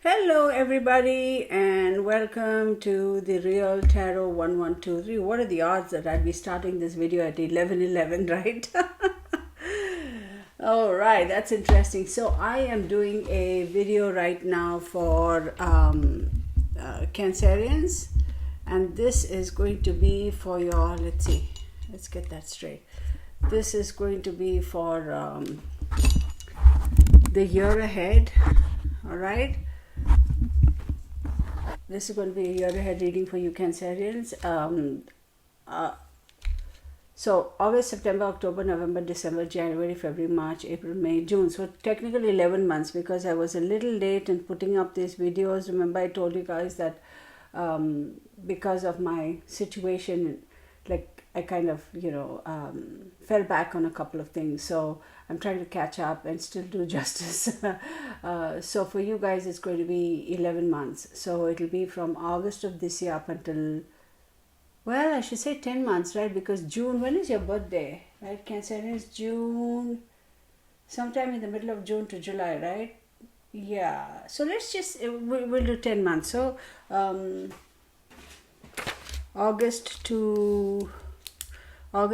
Hello everybody and welcome to the Real Tarot 1123. What are the odds that I'd be starting this video at 11:11, right? All right, that's interesting. So I am doing a video right now for Cancerians, and this is going to be for your, let's get that straight. This is going to be for the year ahead, all right? This is going to be a year ahead reading for you Cancerians. So August, September, October, November, December, January, February, March, April, May, June. So technically 11 months because I was a little late in putting up these videos. Remember I told you guys that because of my situation, like I kind of, fell back on a couple of things. So I'm trying to catch up and still do justice. So for you guys, it's going to be 11 months. So it'll be from August of this year up until, well, I should say 10 months, right? Because June, when is your birthday? Right? Cancer is June, sometime in the middle of June to July, right? Yeah. So let's just, we'll do 10 months. So August,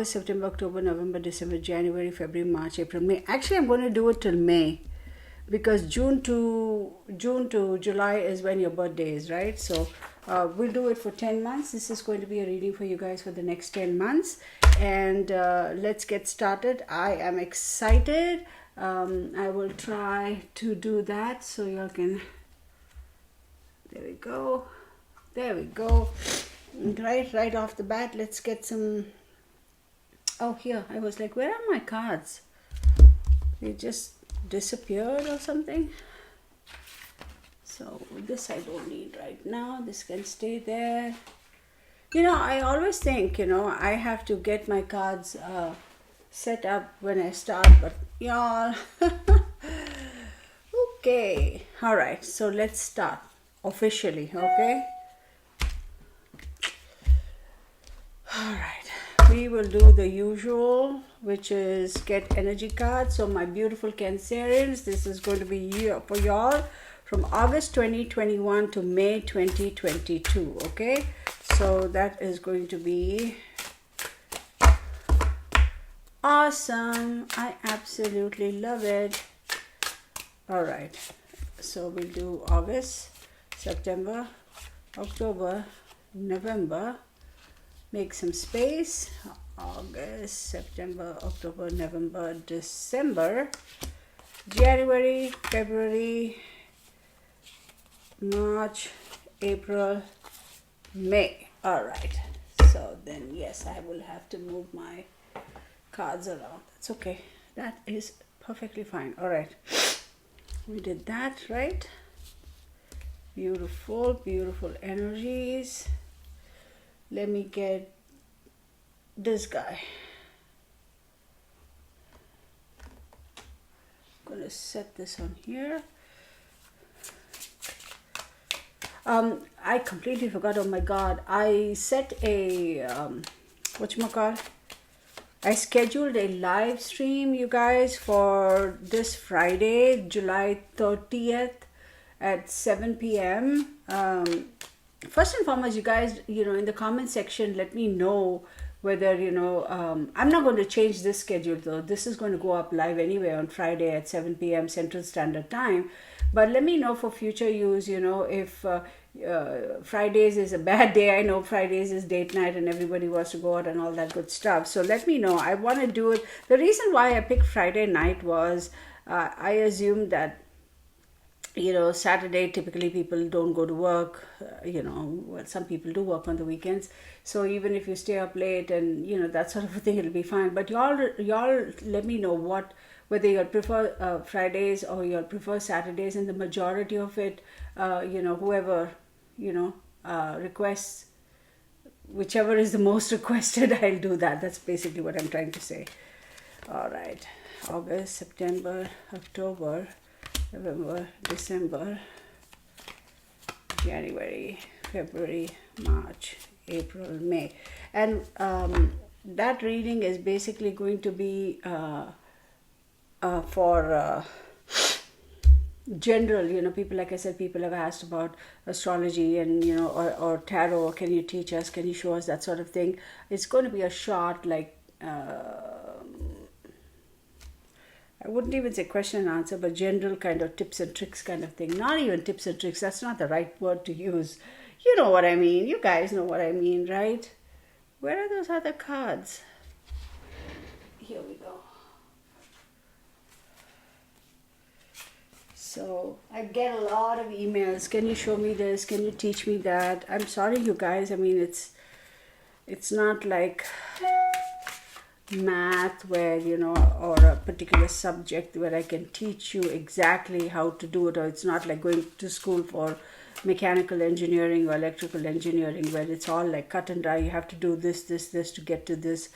September, October, November, December, January, February, March, April, May. Actually, I'm going to do it till May because June to July is when your birthday is, right? So we'll do it for 10 months. This is going to be a reading for you guys for the next 10 months. And let's get started. I am excited. I will try to do that so y'all can... There we go. There we go. Right off the bat, let's get some... Oh, here. I was like, where are my cards? They just disappeared or something. So this I don't need right now. This can stay there. I always think, I have to get my cards set up when I start. But y'all. Okay. All right. So let's start officially. Okay. All right. We will do the usual, which is get energy cards. So my beautiful Cancerians, this is going to be for y'all from August 2021 to May 2022. Okay, so that is going to be awesome. I absolutely love it. All right, so we'll do August, September, October, November. Make some space. August, September, October, November, December, January, February, March, April, May. All right. So then, yes, I will have to move my cards around. That's okay. That is perfectly fine. All right. We did that, right? Beautiful, beautiful energies. Let me get this guy. I'm going to set this on here. I completely forgot. Oh my God. I set a, I scheduled a live stream, you guys, for this Friday, July 30th at 7 p.m. First and foremost, you guys, in the comment section, let me know whether, I'm not going to change this schedule though. This is going to go up live anyway on Friday at 7 p.m. Central Standard Time. But let me know for future use, if Fridays is a bad day. I know Fridays is date night and everybody wants to go out and all that good stuff. So let me know. I want to do it. The reason why I picked Friday night was I assumed that Saturday, typically people don't go to work, well, some people do work on the weekends. So even if you stay up late and, that sort of a thing, it'll be fine. But y'all let me know whether you'll prefer Fridays or you'll prefer Saturdays. And the majority of it, whoever, requests, whichever is the most requested, I'll do that. That's basically what I'm trying to say. All right. August, September, October, November, December, January, February, March, April, May. And that reading is basically going to be for general, people, like I said, people have asked about astrology and, or tarot. Can you teach us? Can you show us? That sort of thing. It's going to be a short, like, I wouldn't even say question and answer, but general kind of tips and tricks kind of thing. Not even tips and tricks. That's not the right word to use. You know what I mean. You guys know what I mean, right? Where are those other cards? Here we go. So I get a lot of emails. Can you show me this? Can you teach me that? I'm sorry, you guys. I mean, it's not like math where, or a particular subject where I can teach you exactly how to do it, or it's not like going to school for mechanical engineering or electrical engineering where it's all like cut and dry. You have to do this to get to this.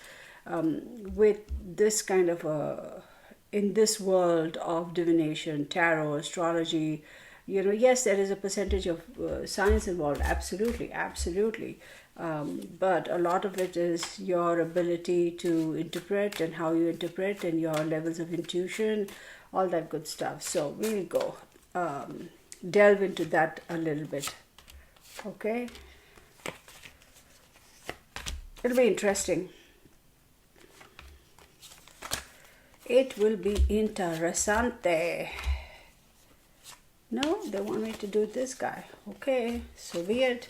With this kind of in this world of divination, tarot, astrology, yes, there is a percentage of science involved, absolutely. But a lot of it is your ability to interpret and how you interpret and your levels of intuition, all that good stuff. So we'll go delve into that a little bit. Okay? It'll be interesting. It will be interessante. No, they want me to do this guy. Okay, so weird.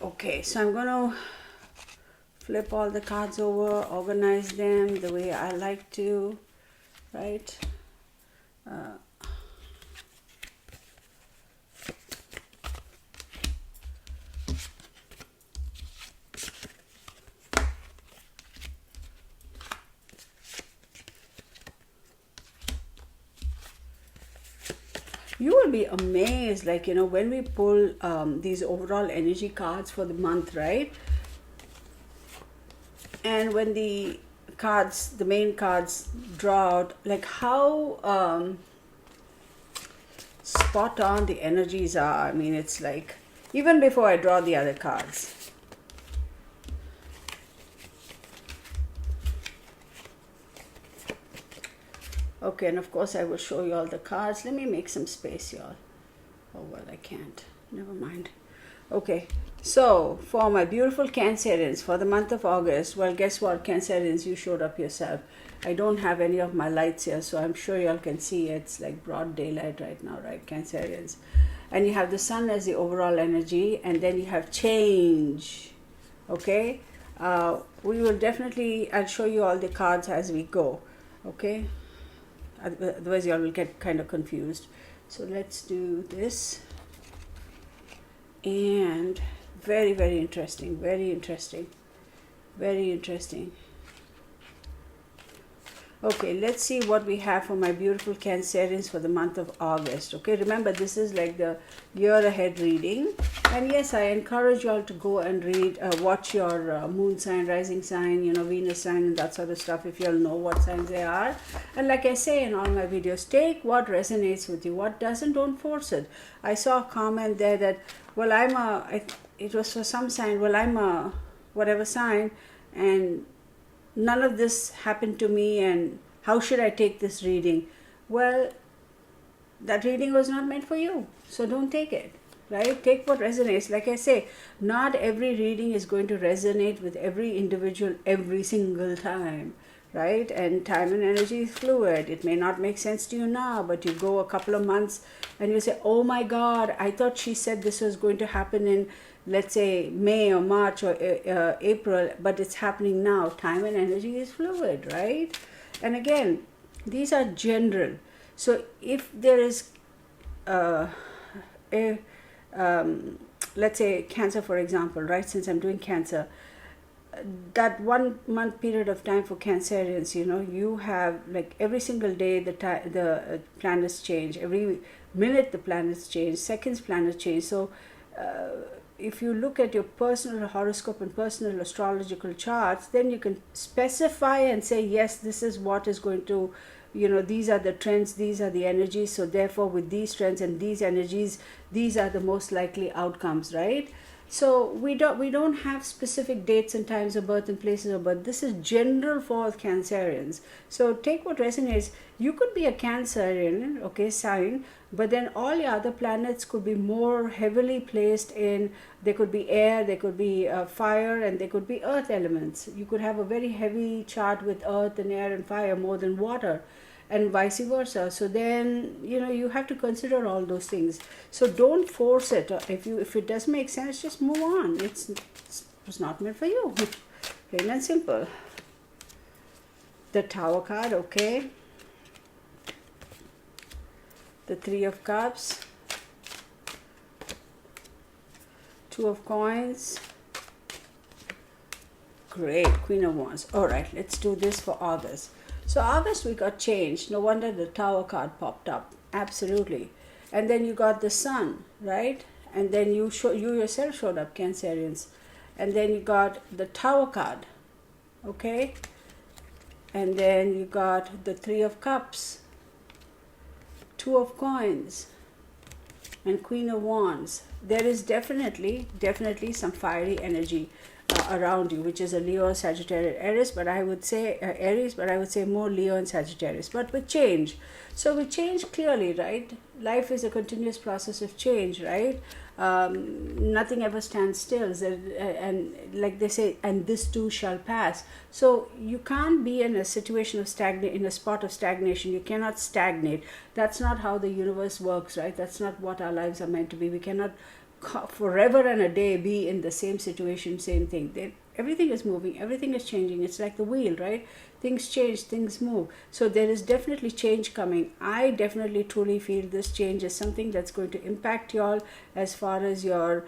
Okay. So I'm gonna flip all the cards over, organize them the way I like to, right? You will be amazed, like, when we pull these overall energy cards for the month, right? And when the main cards draw out, like how spot on the energies are. I mean, it's like, even before I draw the other cards. Okay, and of course I will show you all the cards. Let me make some space, y'all. Oh, well, I can't. Never mind. Okay, so for my beautiful Cancerians for the month of August, well, guess what, Cancerians, you showed up yourself. I don't have any of my lights here, so I'm sure y'all can see it's like broad daylight right now, right, Cancerians? And you have the sun as the overall energy, and then you have change, okay? We will definitely, I'll show you all the cards as we go, okay? Otherwise y'all will get kind of confused. So let's do this. And very, very interesting. Okay, let's see what we have for my beautiful Cancerians for the month of August. Okay, remember, this is like the year ahead reading. And yes, I encourage you all to go and read, watch your moon sign, rising sign, Venus sign and that sort of stuff, if you all know what signs they are. And like I say in all my videos, take what resonates with you. What doesn't, don't force it. I saw a comment there that, well, it was for some sign, well, I'm a whatever sign, and none of this happened to me, and how should I take this reading? Well, that reading was not meant for you, so don't take it, right? Take what resonates. Like I say, not every reading is going to resonate with every individual every single time, right? And time and energy is fluid. It may not make sense to you now, but you go a couple of months and you say, oh my God, I thought she said this was going to happen in, let's say, May or March or April, but it's happening now. Time and energy is fluid, right? And again, these are general. So if there is let's say Cancer, for example, right? Since I'm doing Cancer, that 1 month period of time for Cancerians, you have like every single day the planets change, every minute the planets change, seconds planets change. So if you look at your personal horoscope and personal astrological charts, then you can specify and say, yes, this is what is going to these are the trends, these are the energies, so therefore with these trends and these energies, these are the most likely outcomes, right? So we don't have specific dates and times of birth and places of birth. This is general for Cancerians. So take what resonates. You could be a Cancerian, okay, sign, but then all the other planets could be more heavily placed in. They could be air, they could be fire, and they could be earth elements. You could have a very heavy chart with earth and air and fire more than water, and vice versa. So then you have to consider all those things. So don't force it. If it doesn't make sense, just move on. It's not meant for you, plain and simple. The Tower card, okay. The Three of Cups, Two of Coins. Great, Queen of Wands. All right, let's do this for August. So August we got changed. No wonder the Tower card popped up. Absolutely. And then you got the Sun, right? And then you yourself showed up, Cancerians. And then you got the Tower card, okay? And then you got the Three of Cups, Two of Coins, and Queen of Wands. There is definitely some fiery energy around you, which is a Leo, Sagittarius, Aries, but I would say more Leo and Sagittarius, but with change. So with change, clearly, right? Life is a continuous process of change, right? Nothing ever stands still, and like they say, and this too shall pass. So you can't be in a situation of in a spot of stagnation. You cannot stagnate. That's not how the universe works, right? That's not what our lives are meant to be. We cannot forever and a day be in the same situation, same thing. Everything is moving, everything is changing. It's like the wheel, right? Things change, things move. So there is definitely change coming. I definitely truly feel this change is something that's going to impact y'all as far as your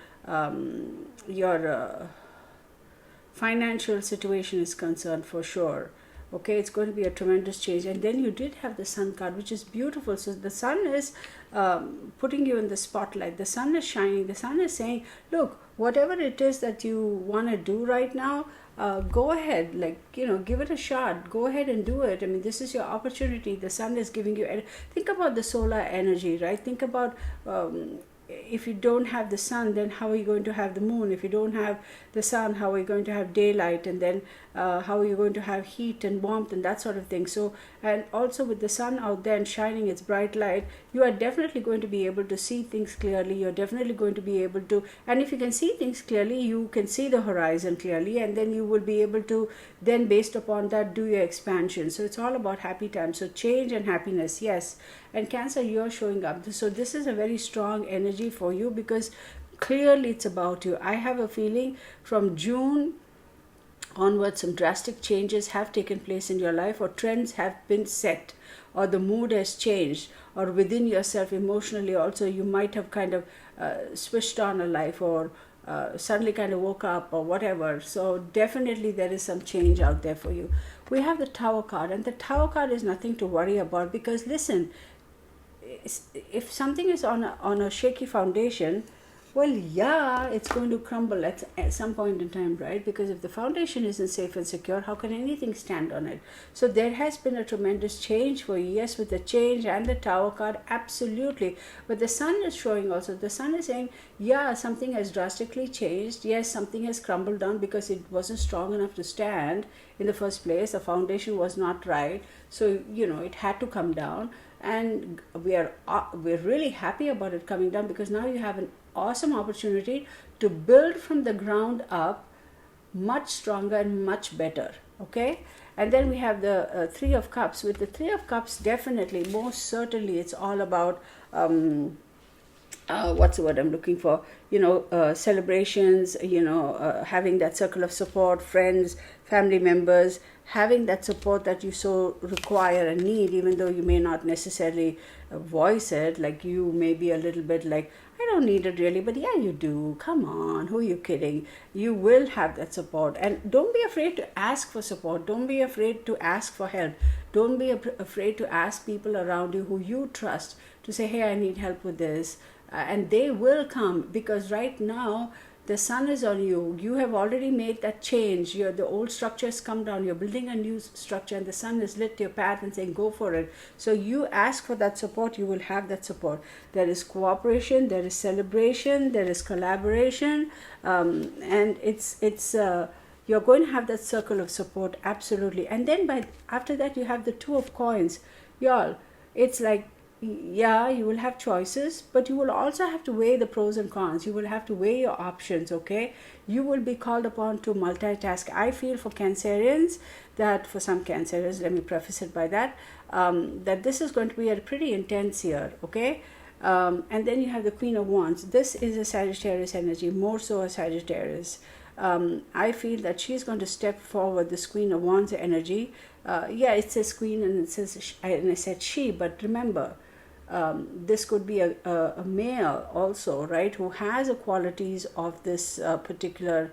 financial situation is concerned, for sure. Okay, it's going to be a tremendous change. And then you did have the Sun card, which is beautiful. So the Sun is putting you in the spotlight. The Sun is shining. The Sun is saying, look, whatever it is that you want to do right now, go ahead, give it a shot. Go ahead and do it. I mean, this is your opportunity. The Sun is giving you, think about the solar energy, right? Think about, if you don't have the sun, then how are you going to have the moon? If you don't have the sun, how are you going to have daylight? And then how are you going to have heat and warmth and that sort of thing? So, and also with the sun out there and shining its bright light, you are definitely going to be able to see things clearly. You're definitely going to be able to, and if you can see things clearly, you can see the horizon clearly, and then you will be able to then, based upon that, do your expansion. So it's all about happy times. So change and happiness, yes. And Cancer, you're showing up. So this is a very strong energy for you, because clearly it's about you. I have a feeling from June onwards, some drastic changes have taken place in your life, or trends have been set, or the mood has changed, or within yourself emotionally also you might have kind of switched on a life, or suddenly kind of woke up, or whatever. So definitely there is some change out there for you. We have the Tower card, and the Tower card is nothing to worry about, because listen, if something is on a shaky foundation, well, yeah, it's going to crumble at some point in time, right? Because if the foundation isn't safe and secure, how can anything stand on it? So there has been a tremendous change for you. Yes, with the change and the Tower card, absolutely. But the Sun is showing also. The Sun is saying, yeah, something has drastically changed. Yes, something has crumbled down because it wasn't strong enough to stand in the first place. The foundation was not right. So, it had to come down. And we're really happy about it coming down, because now you have an awesome opportunity to build from the ground up much stronger and much better. Okay, and then we have the Three of Cups. With the Three of Cups, definitely, most certainly, it's all about what's the word I'm looking for? Celebrations, having that circle of support, friends, family members, having that support that you so require and need, even though you may not necessarily voice it. Like, you may be a little bit like, I don't need it really, but yeah, you do. Come on, who are you kidding? You will have that support. And don't be afraid to ask for support. Don't be afraid to ask for help. Don't be afraid to ask people around you who you trust to say, hey, I need help with this. And they will come, because right now The sun is on you. You have already made that change. The old structure has come down. You're building a new structure, and the sun has lit your path and saying, go for it. So you ask for that support, you will have that support. There is cooperation, there is celebration, there is collaboration, and you're going to have that circle of support, absolutely. And then after that, you have the Two of Coins. Y'all, it's like, yeah, you will have choices, but you will also have to weigh the pros and cons. You will have to weigh your options, okay? You will be called upon to multitask. I feel for Cancerians, that for some Cancerians, let me preface it by that, that this is going to be a pretty intense year, okay? And then you have the Queen of Wands. This is a Sagittarius energy, more so a Sagittarius. I feel that she's going to step forward, this Queen of Wands energy. Yeah, it says queen and it says, and I said she, but remember, this could be a male also, right, who has the qualities of this particular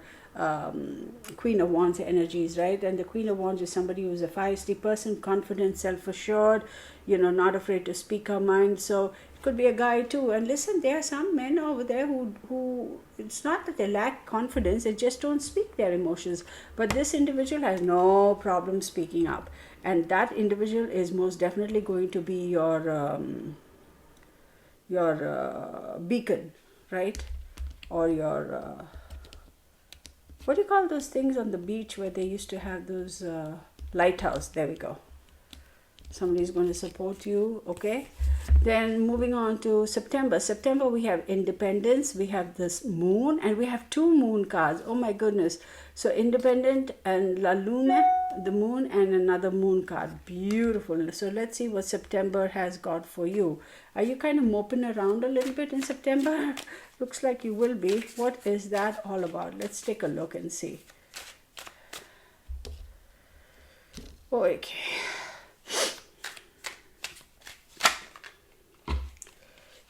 Queen of Wands energies, right? And the Queen of Wands is somebody who's a feisty person, confident, self-assured, not afraid to speak her mind. So it could be a guy too. And listen, there are some men over there who it's not that they lack confidence, they just don't speak their emotions. But this individual has no problem speaking up. And that individual is most definitely going to be your beacon, right? Or your what do you call those things on the beach where they used to have those lighthouse? There we go. Somebody is going to support you, okay? Then moving on to September. September, we have independence, we have this moon, and we have two moon cards. Oh my goodness. So independent and La Luna, the moon, and another moon card. Beautiful. So let's see what September has got for you. Are you kind of moping around a little bit in September? Looks like you will be. What is that all about? Let's take a look and see. Okay.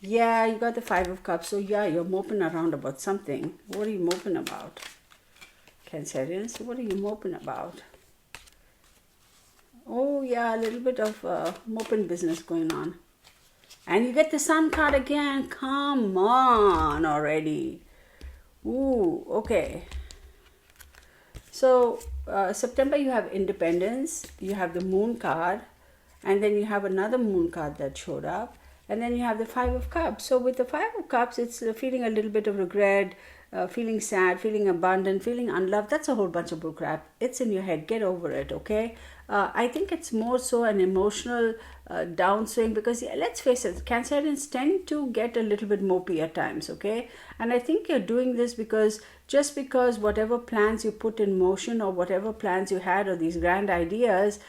Yeah, you got the Five of Cups. So yeah, you're moping around about something. What are you moping about? Cancerians, what are you moping about? Oh yeah, a little bit of moping business going on. And you get the Sun card again. Come on already. Ooh, okay. So September, you have independence. You have the moon card. And then you have another moon card that showed up. And then you have the Five of Cups. So with the Five of Cups, it's feeling a little bit of regret, feeling sad, feeling abandoned, feeling unloved. That's a whole bunch of bullcrap. It's in your head. Get over it, okay? I think it's more so an emotional downswing because, yeah, let's face it, Cancerians tend to get a little bit mopey at times, okay? And I think you're doing this because just because whatever plans you put in motion or whatever plans you had or these grandiose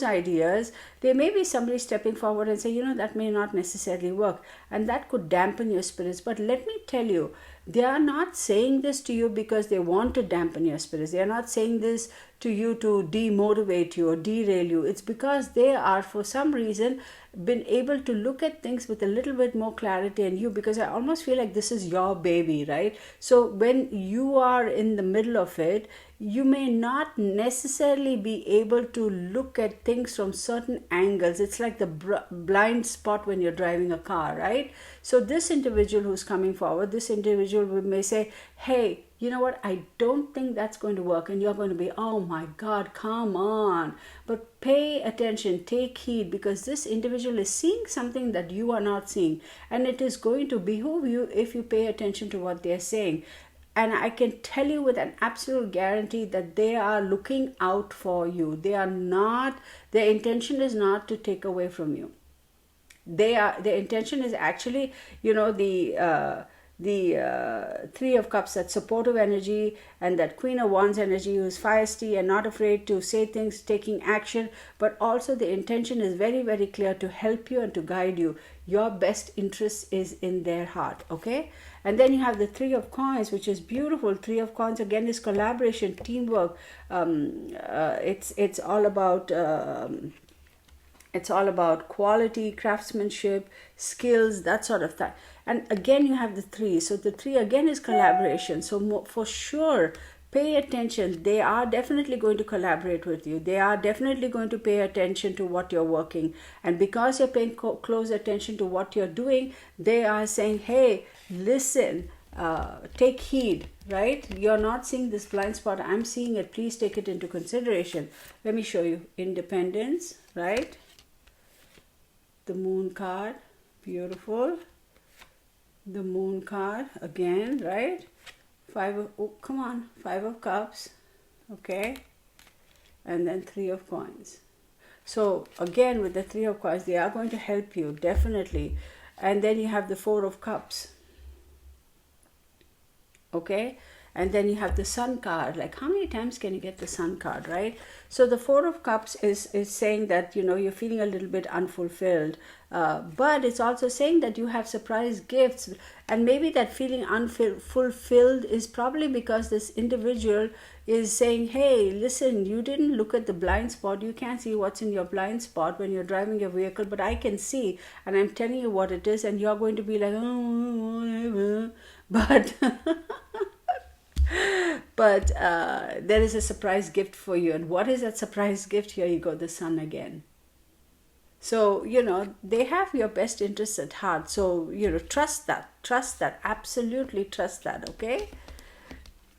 ideas, there may be somebody stepping forward and say, that may not necessarily work. And that could dampen your spirits. But let me tell you, they are not saying this to you because they want to dampen your spirits. They are not saying this to you to demotivate you or derail you. It's because they are, for some reason, been able to look at things with a little bit more clarity in you, because I almost feel like this is your baby, right? So when you are in the middle of it, you may not necessarily be able to look at things from certain angles. It's like the blind spot when you're driving a car, right? So this individual who's coming forward, this individual may say, hey, you know what, I don't think that's going to work. And you're going to be, oh my God, come on. But pay attention, take heed, because this individual is seeing something that you are not seeing. And it is going to behoove you if you pay attention to what they're saying. And I can tell you with an absolute guarantee that they are looking out for you. They are not, their intention is not to take away from you. Their intention is actually, the Three of Cups, that supportive energy, and that Queen of Wands energy who is feisty and not afraid to say things, taking action, but also the intention is very, very clear to help you and to guide you. Your best interest is in their heart, okay? And then you have the Three of Coins, which is beautiful. Three of Coins again is collaboration, teamwork. It's all about quality, craftsmanship, skills, that sort of thing. And again, you have the three. So the three again is collaboration. So for sure, pay attention. They are definitely going to collaborate with you. They are definitely going to pay attention to what you're working. And because you're paying close attention to what you're doing, they are saying, hey, listen, take heed, right? You're not seeing this blind spot. I'm seeing it. Please take it into consideration. Let me show you. Independence, right? The Moon card, beautiful. The Moon card again, right? Come on, Five of Cups, okay? And then Three of Coins. So again, with the Three of Coins, they are going to help you, definitely. And then you have the Four of Cups, okay? And then you have the Sun card. Like, how many times can you get the Sun card, right? So the Four of Cups is saying that, you know, you're feeling a little bit unfulfilled. But it's also saying that you have surprise gifts. And maybe that feeling unfulfilled is probably because this individual is saying, hey, listen, you didn't look at the blind spot. You can't see what's in your blind spot when you're driving your vehicle, but I can see. And I'm telling you what it is. And you're going to be like, oh, whatever. But... But there is a surprise gift for you. And what is that surprise gift? Here you go, the Sun again. So, you know, they have your best interests at heart. So, you know, trust that, absolutely trust that, okay?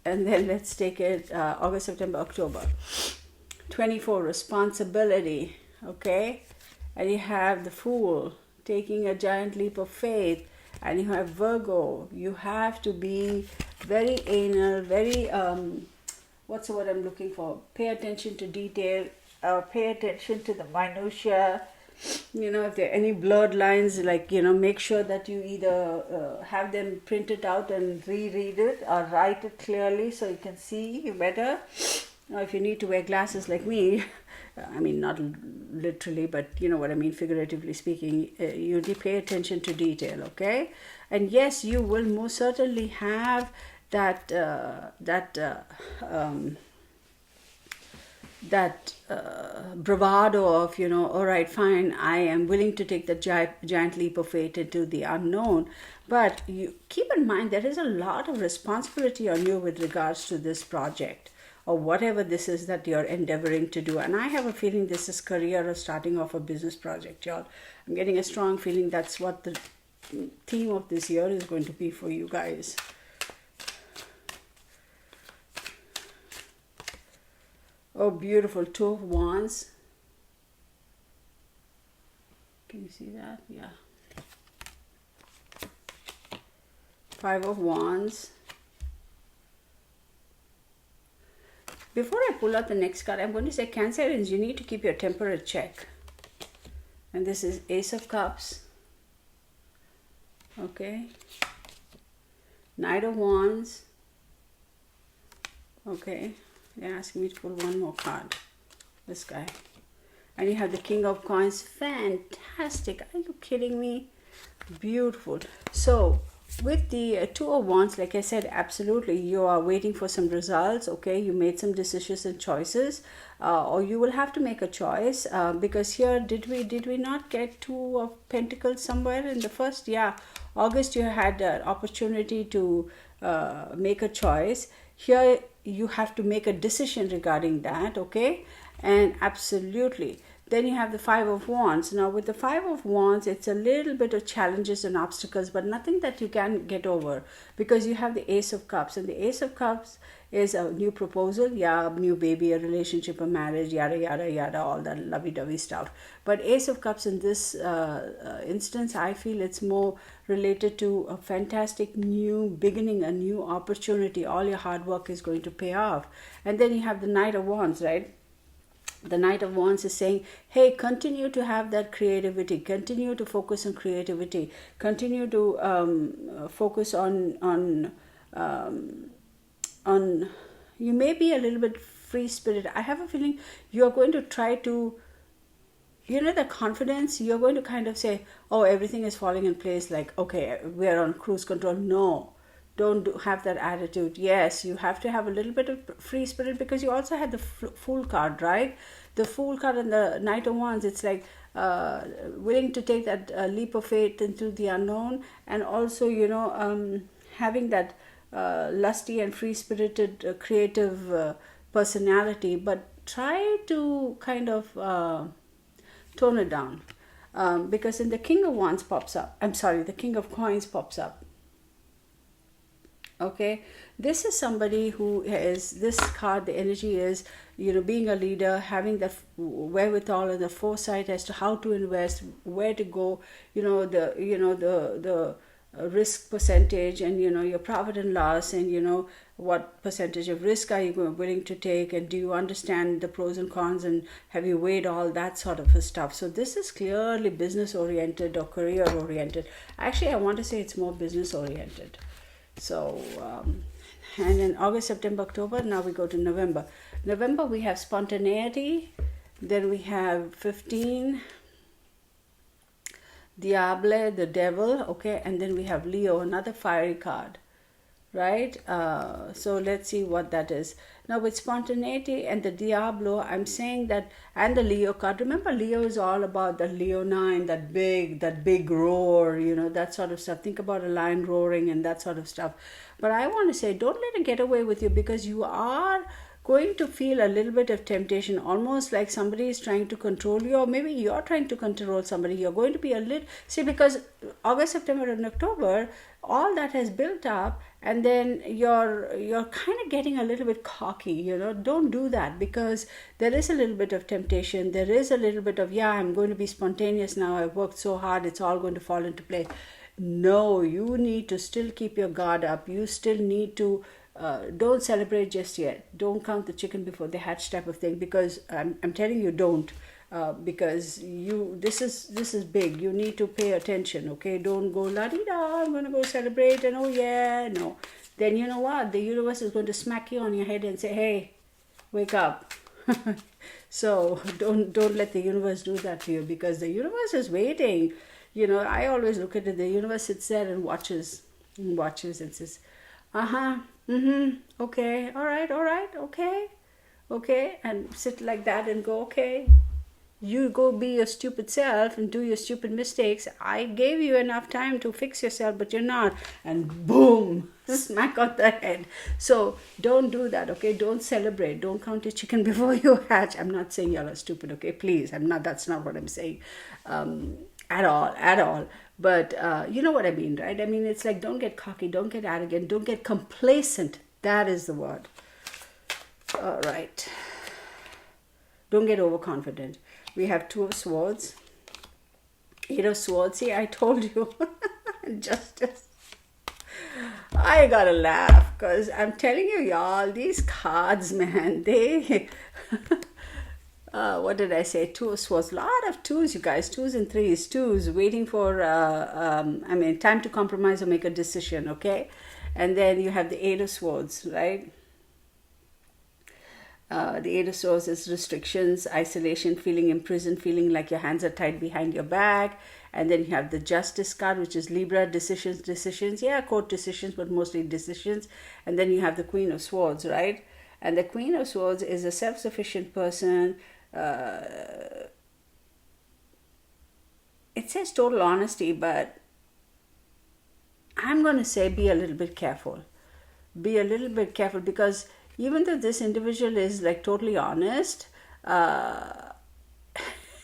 And then let's take it August, September, October. 24, responsibility, okay? And you have the Fool, taking a giant leap of faith. And you have Virgo. You have to be very anal, very, what's the word I'm looking for? Pay attention to detail, pay attention to the minutiae. You know, if there are any blurred lines, like, you know, make sure that you either have them printed out and reread it, or write it clearly so you can see better. Or if you need to wear glasses like me, I mean, not literally, but you know what I mean, figuratively speaking, you need to pay attention to detail, okay? And yes, you will most certainly have that bravado of, you know, all right, fine, I am willing to take the giant leap of faith into the unknown. But you keep in mind, there is a lot of responsibility on you with regards to this project, or whatever this is that you're endeavoring to do. And I have a feeling this is career or starting off a business project, y'all. I'm getting a strong feeling that's what the theme of this year is going to be for you guys. Oh, beautiful. Two of Wands. Can you see that? Yeah. Five of Wands. Before I pull out the next card, I'm going to say, Cancerians, you need to keep your temper in check. And this is Ace of Cups. Okay. Knight of Wands. Okay. They're asking me to pull one more card. This guy. And you have the King of Coins. Fantastic. Are you kidding me? Beautiful. So, with the Two of Wands, like I said, absolutely, you are waiting for some results, okay? You made some decisions and choices, or you will have to make a choice, because here, did we not get Two of Pentacles somewhere in the first? Yeah, August, you had an opportunity to make a choice. Here, you have to make a decision regarding that, okay? And absolutely. Then you have the Five of Wands. Now with the Five of Wands, it's a little bit of challenges and obstacles, but nothing that you can get over, because you have the Ace of Cups. And the Ace of Cups is a new proposal, yeah, a new baby, a relationship, a marriage, yada, yada, yada, all that lovey-dovey stuff. But Ace of Cups in this instance, I feel it's more related to a fantastic new beginning, a new opportunity. All your hard work is going to pay off. And then you have the Knight of Wands, right? The Knight of Wands is saying, hey, continue to have that creativity, continue to focus on creativity, continue to focus on you may be a little bit free spirit. I have a feeling you're going to try to, you know, the confidence, you're going to kind of say, oh, everything is falling in place, like, okay, we're on cruise control. No. Don't have that attitude. Yes, you have to have a little bit of free spirit, because you also had the Fool card, right? The Fool card and the Knight of Wands, it's like willing to take that leap of faith into the unknown, and also, you know, having that lusty and free-spirited creative personality, but try to kind of tone it down, because in the King of Wands pops up, I'm sorry, the King of Coins pops up. Okay, this is somebody who is, this card, the energy is, being a leader, having the wherewithal and the foresight as to how to invest, where to go, the risk percentage, and your profit and loss, and what percentage of risk are you willing to take, and do you understand the pros and cons, and have you weighed all that sort of stuff. So this is clearly business oriented or career oriented. Actually, I want to say it's more business oriented. So and in August, September, October, now we go to November. November, we have spontaneity, then we have 15, Diable, the devil, okay, and then we have Leo, another fiery card, right? So let's see what that is. Now with spontaneity and the Diablo, I'm saying that, and the Leo card, remember Leo is all about the leonine, that big roar, that sort of stuff. Think about a lion roaring and that sort of stuff. But I want to say, don't let it get away with you, because you are going to feel a little bit of temptation, almost like somebody is trying to control you, or maybe you're trying to control somebody. You're going to be a little, see, because August, September and October, all that has built up, and then you're kind of getting a little bit cocky. Don't do that, because there is a little bit of temptation. There is a little bit of, I'm going to be spontaneous now, I've worked so hard, it's all going to fall into place. No, you need to still keep your guard up. You still need to don't celebrate just yet. Don't count the chicken before the hatch, type of thing, because I'm telling you, don't, because this is big. You need to pay attention. Okay, don't go la di da, I'm gonna go celebrate, and no. Then you know what? The universe is going to smack you on your head and say, hey, wake up. So don't let the universe do that to you, because the universe is waiting. I always look at it. The universe sits there and watches and says, okay, all right, okay, and sit like that and go, okay, you go be your stupid self and do your stupid mistakes. I gave you enough time to fix yourself, but you're not. And boom, smack on the head. So don't do that, okay? Don't celebrate. Don't count your chicken before you hatch. I'm not saying y'all are stupid, okay? Please, that's not what I'm saying. At all. But you know what I mean, right? I mean, it's like, don't get cocky, don't get arrogant, don't get complacent. That is the word. All right. Don't get overconfident. We have Two of Swords, Eight of Swords. See, I told you. Justice. I gotta laugh, because I'm telling you, y'all, these cards, man, they... what did I say? Two of Swords. A lot of twos, you guys. Twos and threes. Twos waiting for, time to compromise or make a decision, okay? And then you have the Eight of Swords, right? The Eight of Swords is restrictions, isolation, feeling imprisoned, feeling like your hands are tied behind your back. And then you have the Justice card, which is Libra, decisions. Yeah, court decisions, but mostly decisions. And then you have the Queen of Swords, right? And the Queen of Swords is a self-sufficient person. It says total honesty, but I'm going to say be a little bit careful. Be a little bit careful, because even though this individual is like totally honest,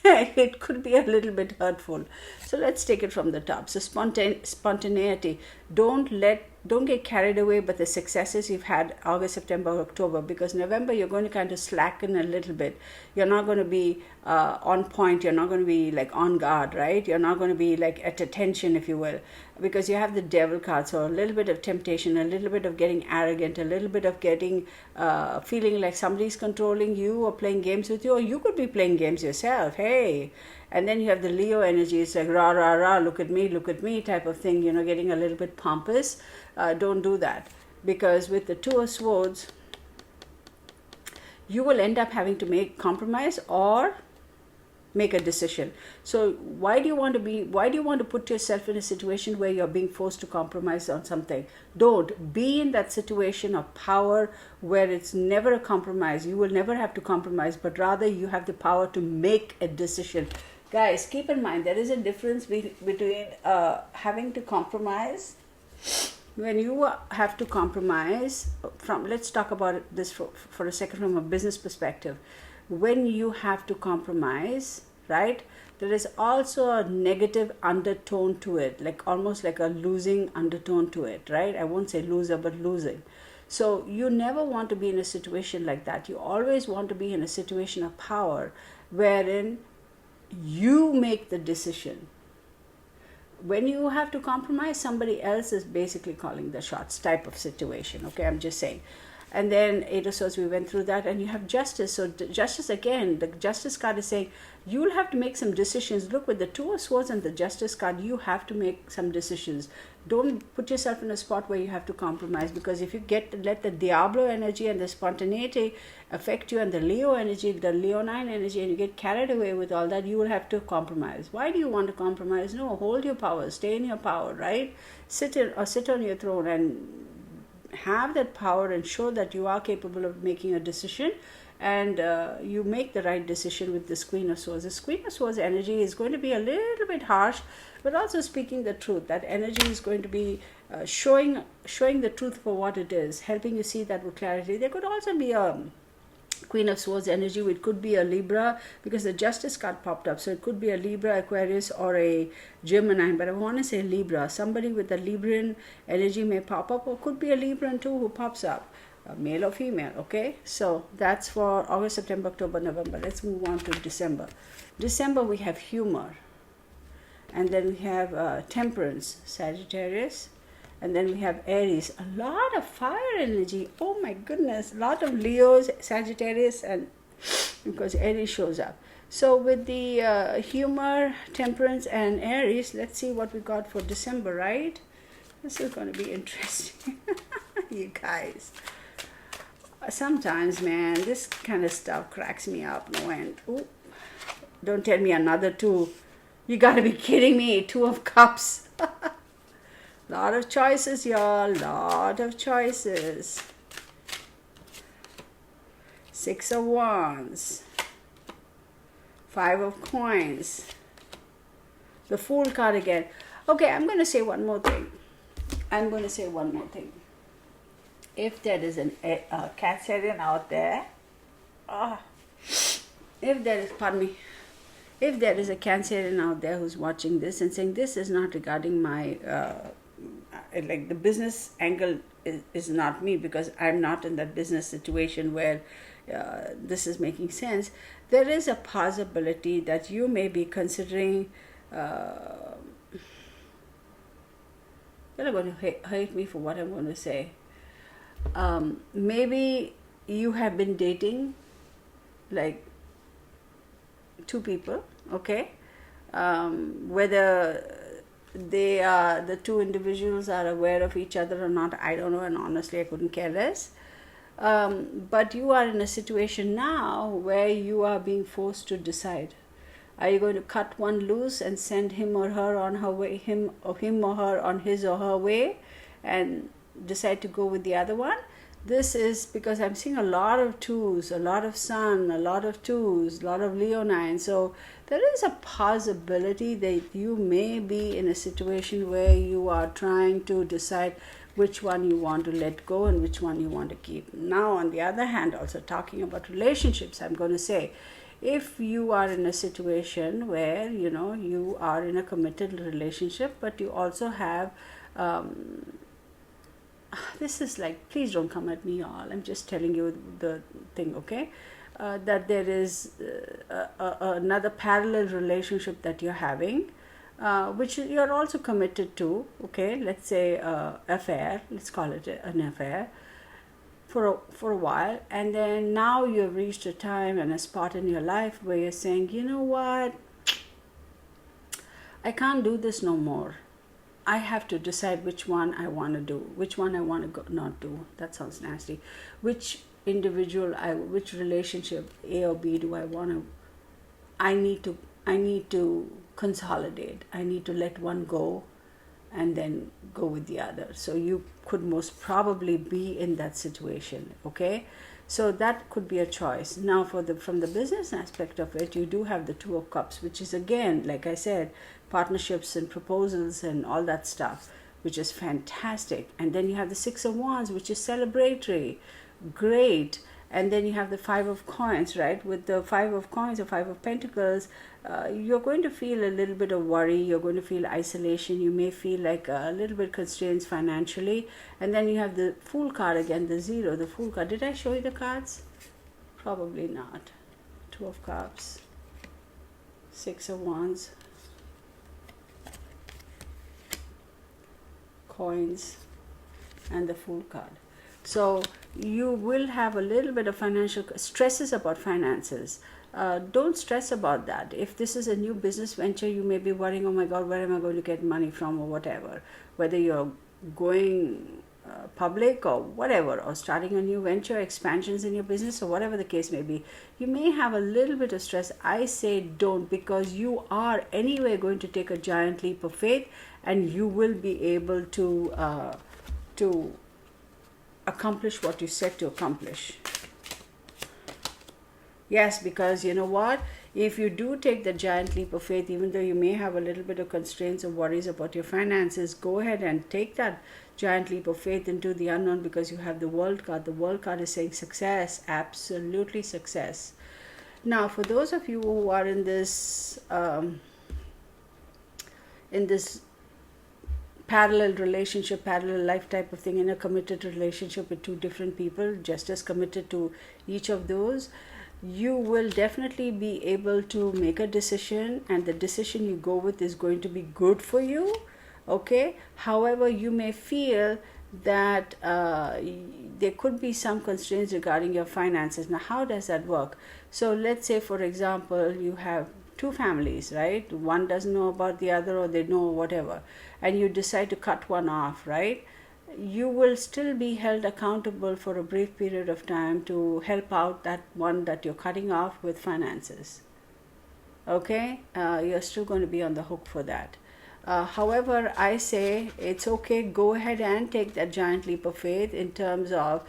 it could be a little bit hurtful. So let's take it from the top. So spontaneity. Don't get carried away by the successes you've had August, September, October, because November you're going to kind of slacken a little bit. You're not going to be on point. You're not going to be like on guard, right? You're not going to be like at attention, if you will, because you have the Devil card. So a little bit of temptation, a little bit of getting arrogant, a little bit of getting feeling like somebody's controlling you or playing games with you, or you could be playing games yourself. Hey. And then you have the Leo energy. It's like rah, rah, rah, look at me type of thing, getting a little bit pompous. Don't do that, because with the Two of Swords, you will end up having to make compromise or make a decision. So why do you want to put yourself in a situation where you're being forced to compromise on something? Don't be in that situation of power where it's never a compromise. You will never have to compromise, but rather you have the power to make a decision. Guys, keep in mind, there is a difference between having to compromise. When you have to compromise, let's talk about this for a second from a business perspective. When you have to compromise, right, there is also a negative undertone to it, like almost like a losing undertone to it, right? I won't say loser, but losing. So you never want to be in a situation like that. You always want to be in a situation of power wherein you make the decision. When you have to compromise, somebody else is basically calling the shots type of situation. Okay, I'm just saying. And then Eight of Swords, we went through that, and you have Justice. So Justice, again, the Justice card is saying you will have to make some decisions. Look, with the Two of Swords and the Justice card, you have to make some decisions. Don't put yourself in a spot where you have to compromise, because if you let the Diablo energy and the spontaneity affect you, and the Leo energy, the Leonine energy, and you get carried away with all that, you will have to compromise. Why do you want to compromise? No, hold your power, stay in your power, right? Sit on your throne and have that power and show that you are capable of making a decision, and you make the right decision with this Queen of Swords. This Queen of Swords energy is going to be a little bit harsh, but also speaking the truth. That energy is going to be showing the truth for what it is, helping you see that with clarity. There could also be a Queen of Swords energy. It could be a Libra, because the Justice card popped up. So it could be a Libra, Aquarius, or a Gemini. But I want to say Libra. Somebody with a Libran energy may pop up, or could be a Libran too who pops up, male or female. Okay, so that's for August, September, October, November. Let's move on to December. December, we have humor, and then we have Temperance, Sagittarius. And then we have Aries, a lot of fire energy. Oh my goodness, a lot of Leos, Sagittarius, and because Aries shows up. So with the humor, Temperance, and Aries, let's see what we got for December, right? This is going to be interesting. You guys. Sometimes, man, this kind of stuff cracks me up. No end. Ooh, don't tell me another two. You got to be kidding me. Two of Cups. Lot of choices, y'all. Lot of choices. Six of Wands. Five of Coins. The Fool card again. Okay, I'm going to say one more thing. If there is a Cancerian out there, if there is a Cancerian out there who's watching this and saying this is not regarding my like the business angle is not me, because I'm not in that business situation where this is making sense, there is a possibility that you may be considering you're going to hate me for what I'm going to say. Maybe you have been dating like two people, okay? Whether the two individuals are aware of each other or not, I don't know, and honestly I couldn't care less. But you are in a situation now where you are being forced to decide. Are you going to cut one loose and send him or her on her way, him or her on his or her way, and decide to go with the other one? This is because I'm seeing a lot of twos, a lot of sun, a lot of twos, a lot of Leonine. So there is a possibility that you may be in a situation where you are trying to decide which one you want to let go and which one you want to keep. Now, on the other hand, also talking about relationships, I'm going to say, if you are in a situation where, you are in a committed relationship, but you also have this is like, please don't come at me, y'all. I'm just telling you the thing, okay? That there is another parallel relationship that you're having, which you're also committed to, okay? Let's say affair, let's call it an affair for a while. And then now you've reached a time and a spot in your life where you're saying, you know what? I can't do this no more. I have to decide which one I want to do, which one I want to not do. That sounds nasty. Which individual, which relationship, A or B, do I want to? I need to consolidate. I need to let one go, and then go with the other. So you could most probably be in that situation. Okay, so that could be a choice. Now, from the business aspect of it, you do have the Two of Cups, which is, again, like I said, partnerships and proposals and all that stuff, which is fantastic. And then you have the Six of Wands, which is celebratory, great. And then you have the Five of Coins, right? With the Five of Coins or Five of Pentacles, you're going to feel a little bit of worry. You're going to feel isolation. You may feel like a little bit constrained financially. And then you have the Fool card again, the Zero, the Fool card. Did I show you the cards? Probably not. Two of Cups, Six of Wands, Coins, and the Fool card. So you will have a little bit of financial stresses about finances. Don't stress about that. If this is a new business venture, you may be worrying, oh my God, where am I going to get money from, or whatever. Whether you're going public or whatever, or starting a new venture, expansions in your business, or whatever the case may be, you may have a little bit of stress. I say don't, because you are anyway going to take a giant leap of faith, and you will be able to accomplish what you set to accomplish. Yes, because you know what? If you do take the giant leap of faith, even though you may have a little bit of constraints or worries about your finances, go ahead and take that giant leap of faith into the unknown, because you have the World card. The World card is saying success, absolutely success. Now, for those of you who are in this parallel relationship, parallel life type of thing, in a committed relationship with two different people, just as committed to each of those, you will definitely be able to make a decision, and the decision you go with is going to be good for you. Okay, however, you may feel that there could be some constraints regarding your finances. Now, how does that work? So let's say, for example, you have two families, right? One doesn't know about the other, or they know whatever, and you decide to cut one off, right? You will still be held accountable for a brief period of time to help out that one that you're cutting off with finances. Okay, you're still going to be on the hook for that. However, I say it's okay, go ahead and take that giant leap of faith in terms of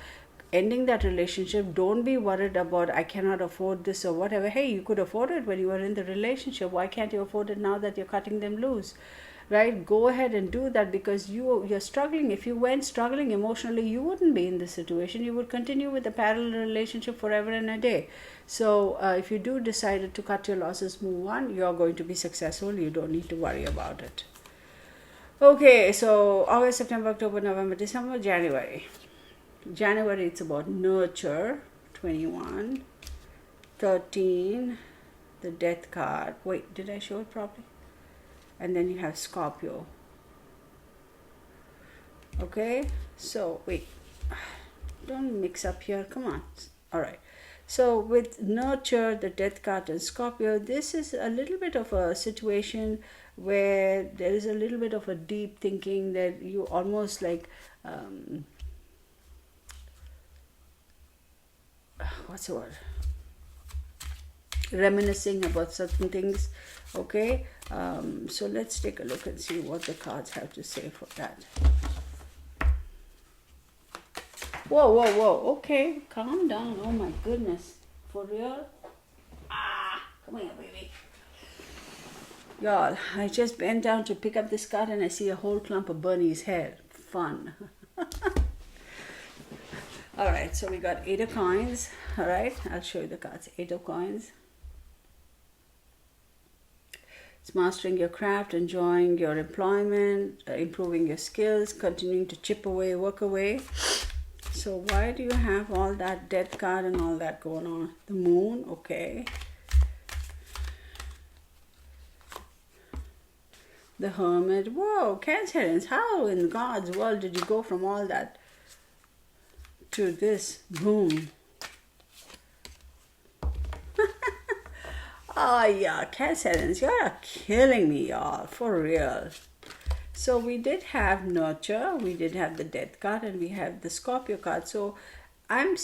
ending that relationship. Don't be worried about, I cannot afford this or whatever. Hey, you could afford it when you were in the relationship. Why can't you afford it now that you're cutting them loose? Right? Go ahead and do that, because you're struggling. If you weren't struggling emotionally, you wouldn't be in this situation. You would continue with the parallel relationship forever and a day. So if you do decide to cut your losses, move on, you're going to be successful. You don't need to worry about it. Okay, so August, September, October, November, December, January. January, it's about nurture, 21, 13, the death card. Wait, did I show it properly? And then you have Scorpio. Okay, so wait, don't mix up here, come on. All right, so with nurture, the death card, and Scorpio, this is a little bit of a situation where there is a little bit of a deep thinking, that you almost like what's the word, reminiscing about certain things. Okay, so let's take a look and see what the cards have to say for that. Whoa, whoa, whoa. Okay, calm down. Oh my goodness. For real? Come here, baby. Y'all, I just bent down to pick up this card and I see a whole clump of Bernie's hair. Fun. Alright, so we got 8 of coins. Alright, I'll show you the cards. 8 of coins. It's mastering your craft, enjoying your employment, improving your skills, continuing to chip away, work away. So why do you have all that death card and all that going on? The moon, okay. The hermit. Whoa, Cancerians, how in God's world did you go from all that to this? Boom. Oh yeah, Cancerians, you're killing me, y'all, for real. So we did have nurture, we did have the death card, and we have the Scorpio card. So I'm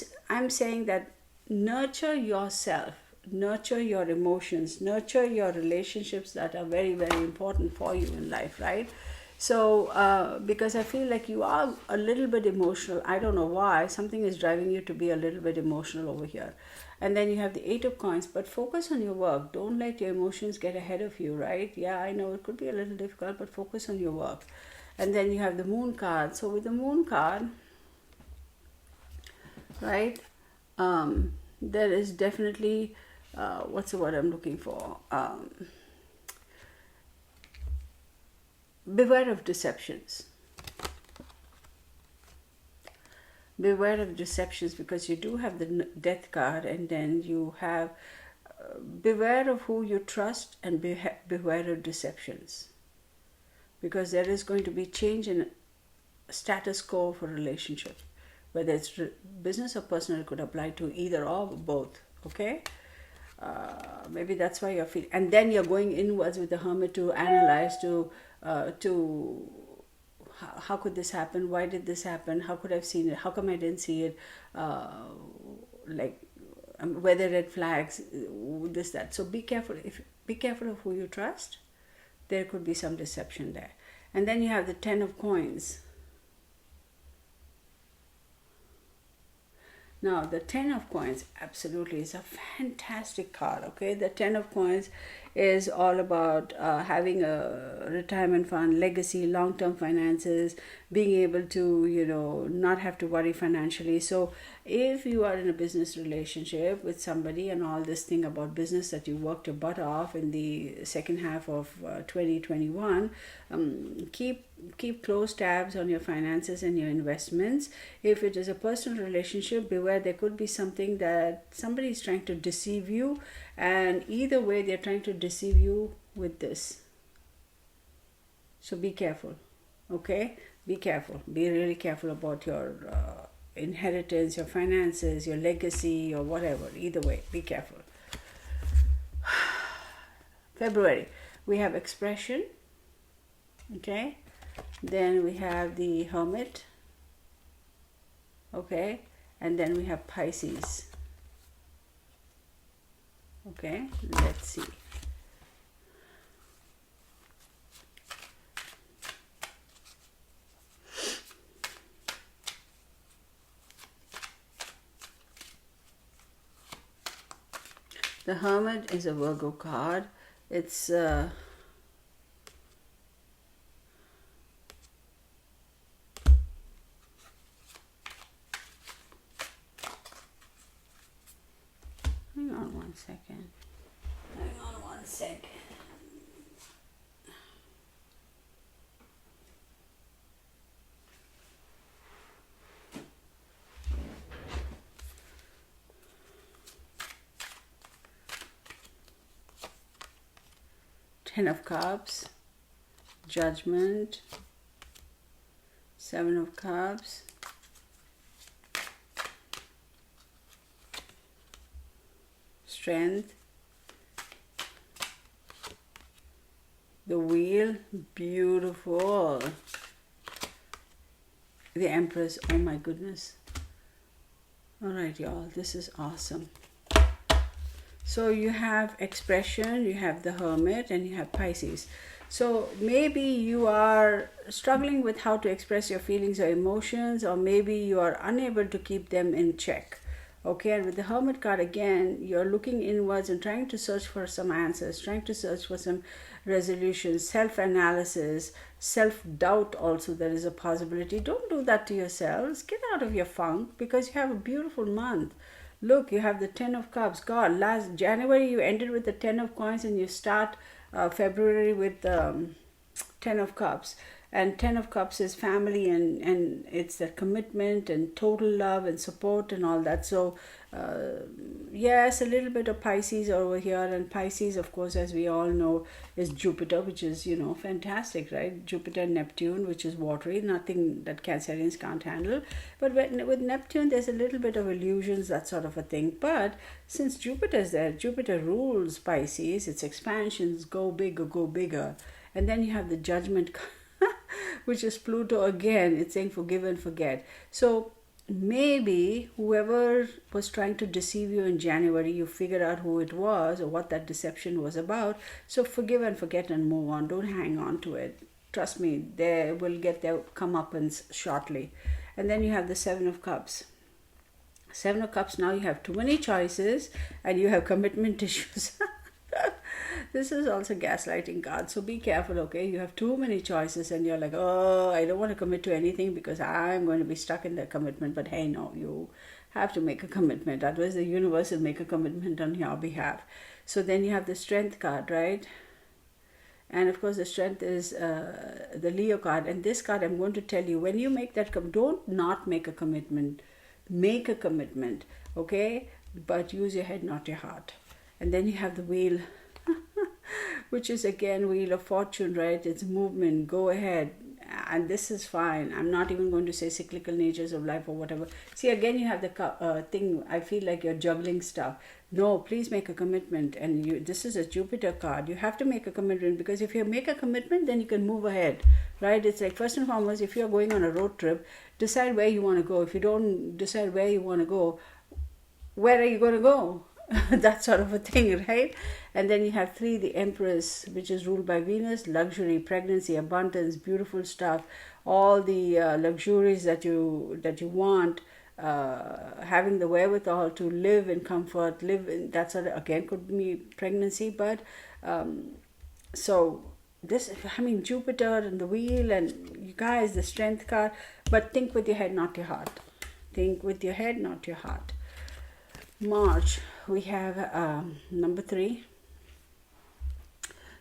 saying that nurture yourself, nurture your emotions, nurture your relationships that are very, very important for you in life, right? So because I feel like you are a little bit emotional. I don't know why. Something is driving you to be a little bit emotional over here. And then you have the 8 of coins, but focus on your work. Don't let your emotions get ahead of you, right? Yeah, I know it could be a little difficult, but focus on your work. And then you have the moon card. So with the moon card, right, There is definitely, what's the word I'm looking for? Beware of deceptions. Beware of deceptions, because you do have the death card, and then you have beware of who you trust, and beware of deceptions, because there is going to be change in status quo for relationship, whether it's business or personal. It could apply to either or both. Okay, maybe that's why you're feeling, and then you're going inwards with the Hermit to analyze, to how could this happen? Why did this happen? How could I have seen it? How come I didn't see it? Like, whether red flags, this, that. So be careful. Be careful of who you trust. There could be some deception there. And then you have the 10 of coins. Now, the 10 of coins absolutely is a fantastic card. Okay, the 10 of coins is all about having a retirement fund, legacy, long-term finances, being able to, not have to worry financially. So if you are in a business relationship with somebody, and all this thing about business that you worked your butt off in the second half of 2021, keep close tabs on your finances and your investments. If it is a personal relationship, beware, there could be something that somebody is trying to deceive you, and either way they're trying to deceive you with this. So be careful. Okay, be careful. Be really careful about your inheritance, your finances, your legacy, or whatever. Either way, be careful. February, we have expression. Okay, then we have the Hermit. Okay, and then we have Pisces. Okay, let's see. The Hermit is a Virgo card. It's hang on one second. Hang on one second. Ten of Cups, Judgment, Seven of Cups, Strength, the Wheel, beautiful, the Empress, oh my goodness. All right, y'all, this is awesome. So you have expression, you have the Hermit, and you have Pisces. So maybe you are struggling with how to express your feelings or emotions, or maybe you are unable to keep them in check. Okay, and with the Hermit card again, you're looking inwards and trying to search for some answers, trying to search for some resolutions, self-analysis, self-doubt also, there is a possibility. Don't do that to yourselves. Get out of your funk, because you have a beautiful month. Look, you have the 10 of Cups. God, last January you ended with the 10 of Coins, and you start February with 10 of Cups. And 10 of Cups is family, and it's that commitment and total love and support and all that. So yes, a little bit of Pisces over here. And Pisces, of course, as we all know, is Jupiter, which is, fantastic, right? Jupiter and Neptune, which is watery, nothing that Cancerians can't handle. But with Neptune, there's a little bit of illusions, that sort of a thing. But since Jupiter's there, Jupiter rules Pisces, its expansions, go big or go bigger. And then you have the Judgment which is Pluto again. It's saying forgive and forget. So maybe whoever was trying to deceive you in January, you figured out who it was or what that deception was about. So forgive and forget and move on. Don't hang on to it. Trust me, they will get their comeuppance shortly. And then you have the Seven of Cups. Seven of Cups, now you have too many choices and you have commitment issues. This is also gaslighting card, so be careful, okay? You have too many choices and you're like, oh, I don't want to commit to anything because I'm going to be stuck in that commitment. But hey, no, you have to make a commitment. Otherwise, the universe will make a commitment on your behalf. So then you have the Strength card, right? And of course, the Strength is the Leo card. And this card, I'm going to tell you, when you make that, don't not make a commitment. Make a commitment, okay? But use your head, not your heart. And then you have the Wheel, which is again Wheel of Fortune, right? It's movement, go ahead. And this is fine. I'm not even going to say cyclical natures of life or whatever. See, again, you have the thing. I feel like you're juggling stuff. No, please make a commitment. And this is a Jupiter card. You have to make a commitment, because if you make a commitment, then you can move ahead, right? It's like, first and foremost, if you're going on a road trip, decide where you want to go. If you don't decide where you want to go, where are you going to go? That sort of a thing, right? And then you have 3, the Empress, which is ruled by Venus, luxury, pregnancy, abundance, beautiful stuff, all the luxuries that you want, having the wherewithal to live in comfort, live in that sort of, again, could be pregnancy, but so this, I mean, Jupiter and the Wheel, and you guys, the Strength card, but think with your head, not your heart. Think with your head, not your heart. March, we have number 3,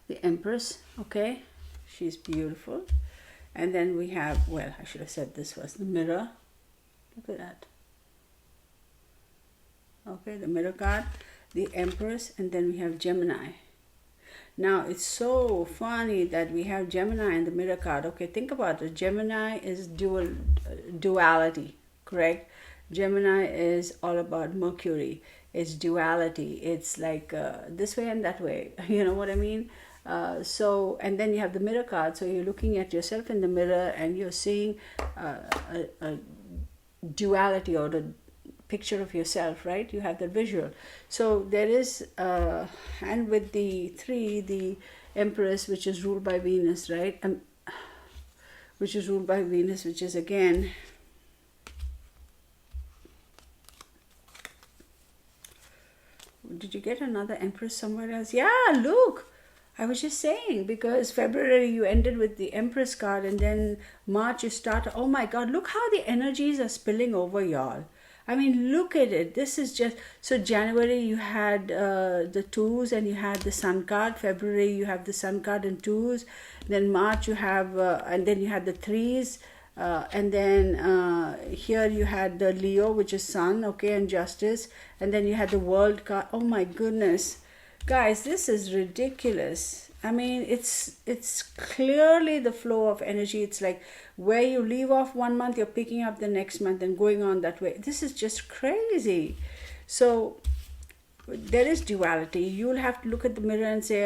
the Empress, okay? She's beautiful. And then we have, well, I should have said this was the Mirror. Look at that. Okay, the Mirror card, the Empress, and then we have Gemini. Now, it's so funny that we have Gemini and the Mirror card. Okay, think about it. Gemini is duality, correct? Gemini is all about Mercury. It's duality. It's like this way and that way. You know what I mean? So, and then you have the Mirror card. So you're looking at yourself in the mirror and you're seeing a duality, or the picture of yourself, right? You have the visual. So there is, and with the 3, the Empress, which is ruled by Venus, right? Which is ruled by Venus, which is again, did you get another Empress somewhere else? Yeah, look, I was just saying, because February you ended with the Empress card, and then March you start. Oh my God, look how the energies are spilling over, y'all. I mean, look at it. This is just, so January you had the 2s and you had the Sun card. February you have the Sun card and 2s. Then March you have, and then you had the 3s. And then here you had the Leo, which is Sun, okay, and Justice. And then you had the World card. Oh my goodness. Guys, this is ridiculous. I mean, it's clearly the flow of energy. It's like where you leave off one month, you're picking up the next month and going on that way. This is just crazy. So there is duality. You'll have to look at the mirror and say,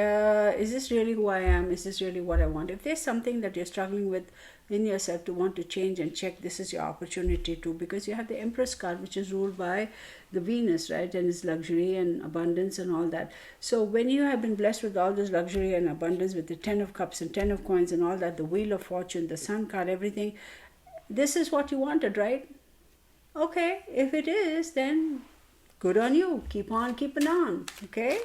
is this really who I am? Is this really what I want? If there's something that you're struggling with in yourself to want to change and check, this is your opportunity to, because you have the Empress card, which is ruled by the Venus, right? And it's luxury and abundance and all that. So when you have been blessed with all this luxury and abundance, with the 10 of Cups and 10 of Coins and all that, the Wheel of Fortune, the Sun card, everything, this is what you wanted, right? Okay, if it is, then good on you. Keep on keeping on, okay?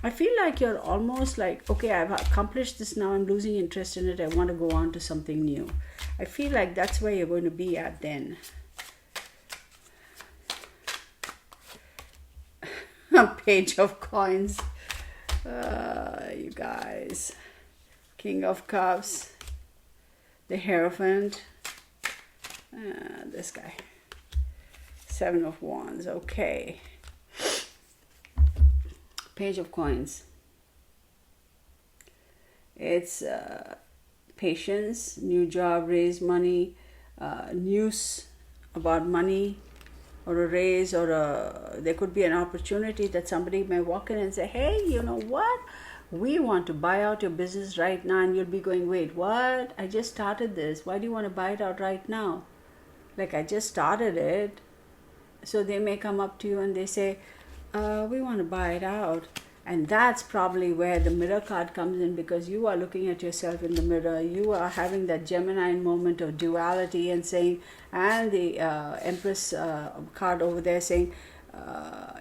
I feel like you're almost like, okay, I've accomplished this now, I'm losing interest in it, I want to go on to something new. I feel like that's where you're going to be at then. Page of Coins. You guys. King of Cups. The Hierophant. This guy. 7 of Wands. Okay. Page of Coins. It's patience, new job, raise money, news about money, or a raise, or there could be an opportunity that somebody may walk in and say, hey, you know what? We want to buy out your business right now. And you'll be going, wait, what? I just started this. Why do you want to buy it out right now? Like, I just started it. So they may come up to you and they say, we want to buy it out. And that's probably where the Mirror card comes in, because you are looking at yourself in the mirror. You are having that Gemini moment of duality and saying, and the Empress card over there saying,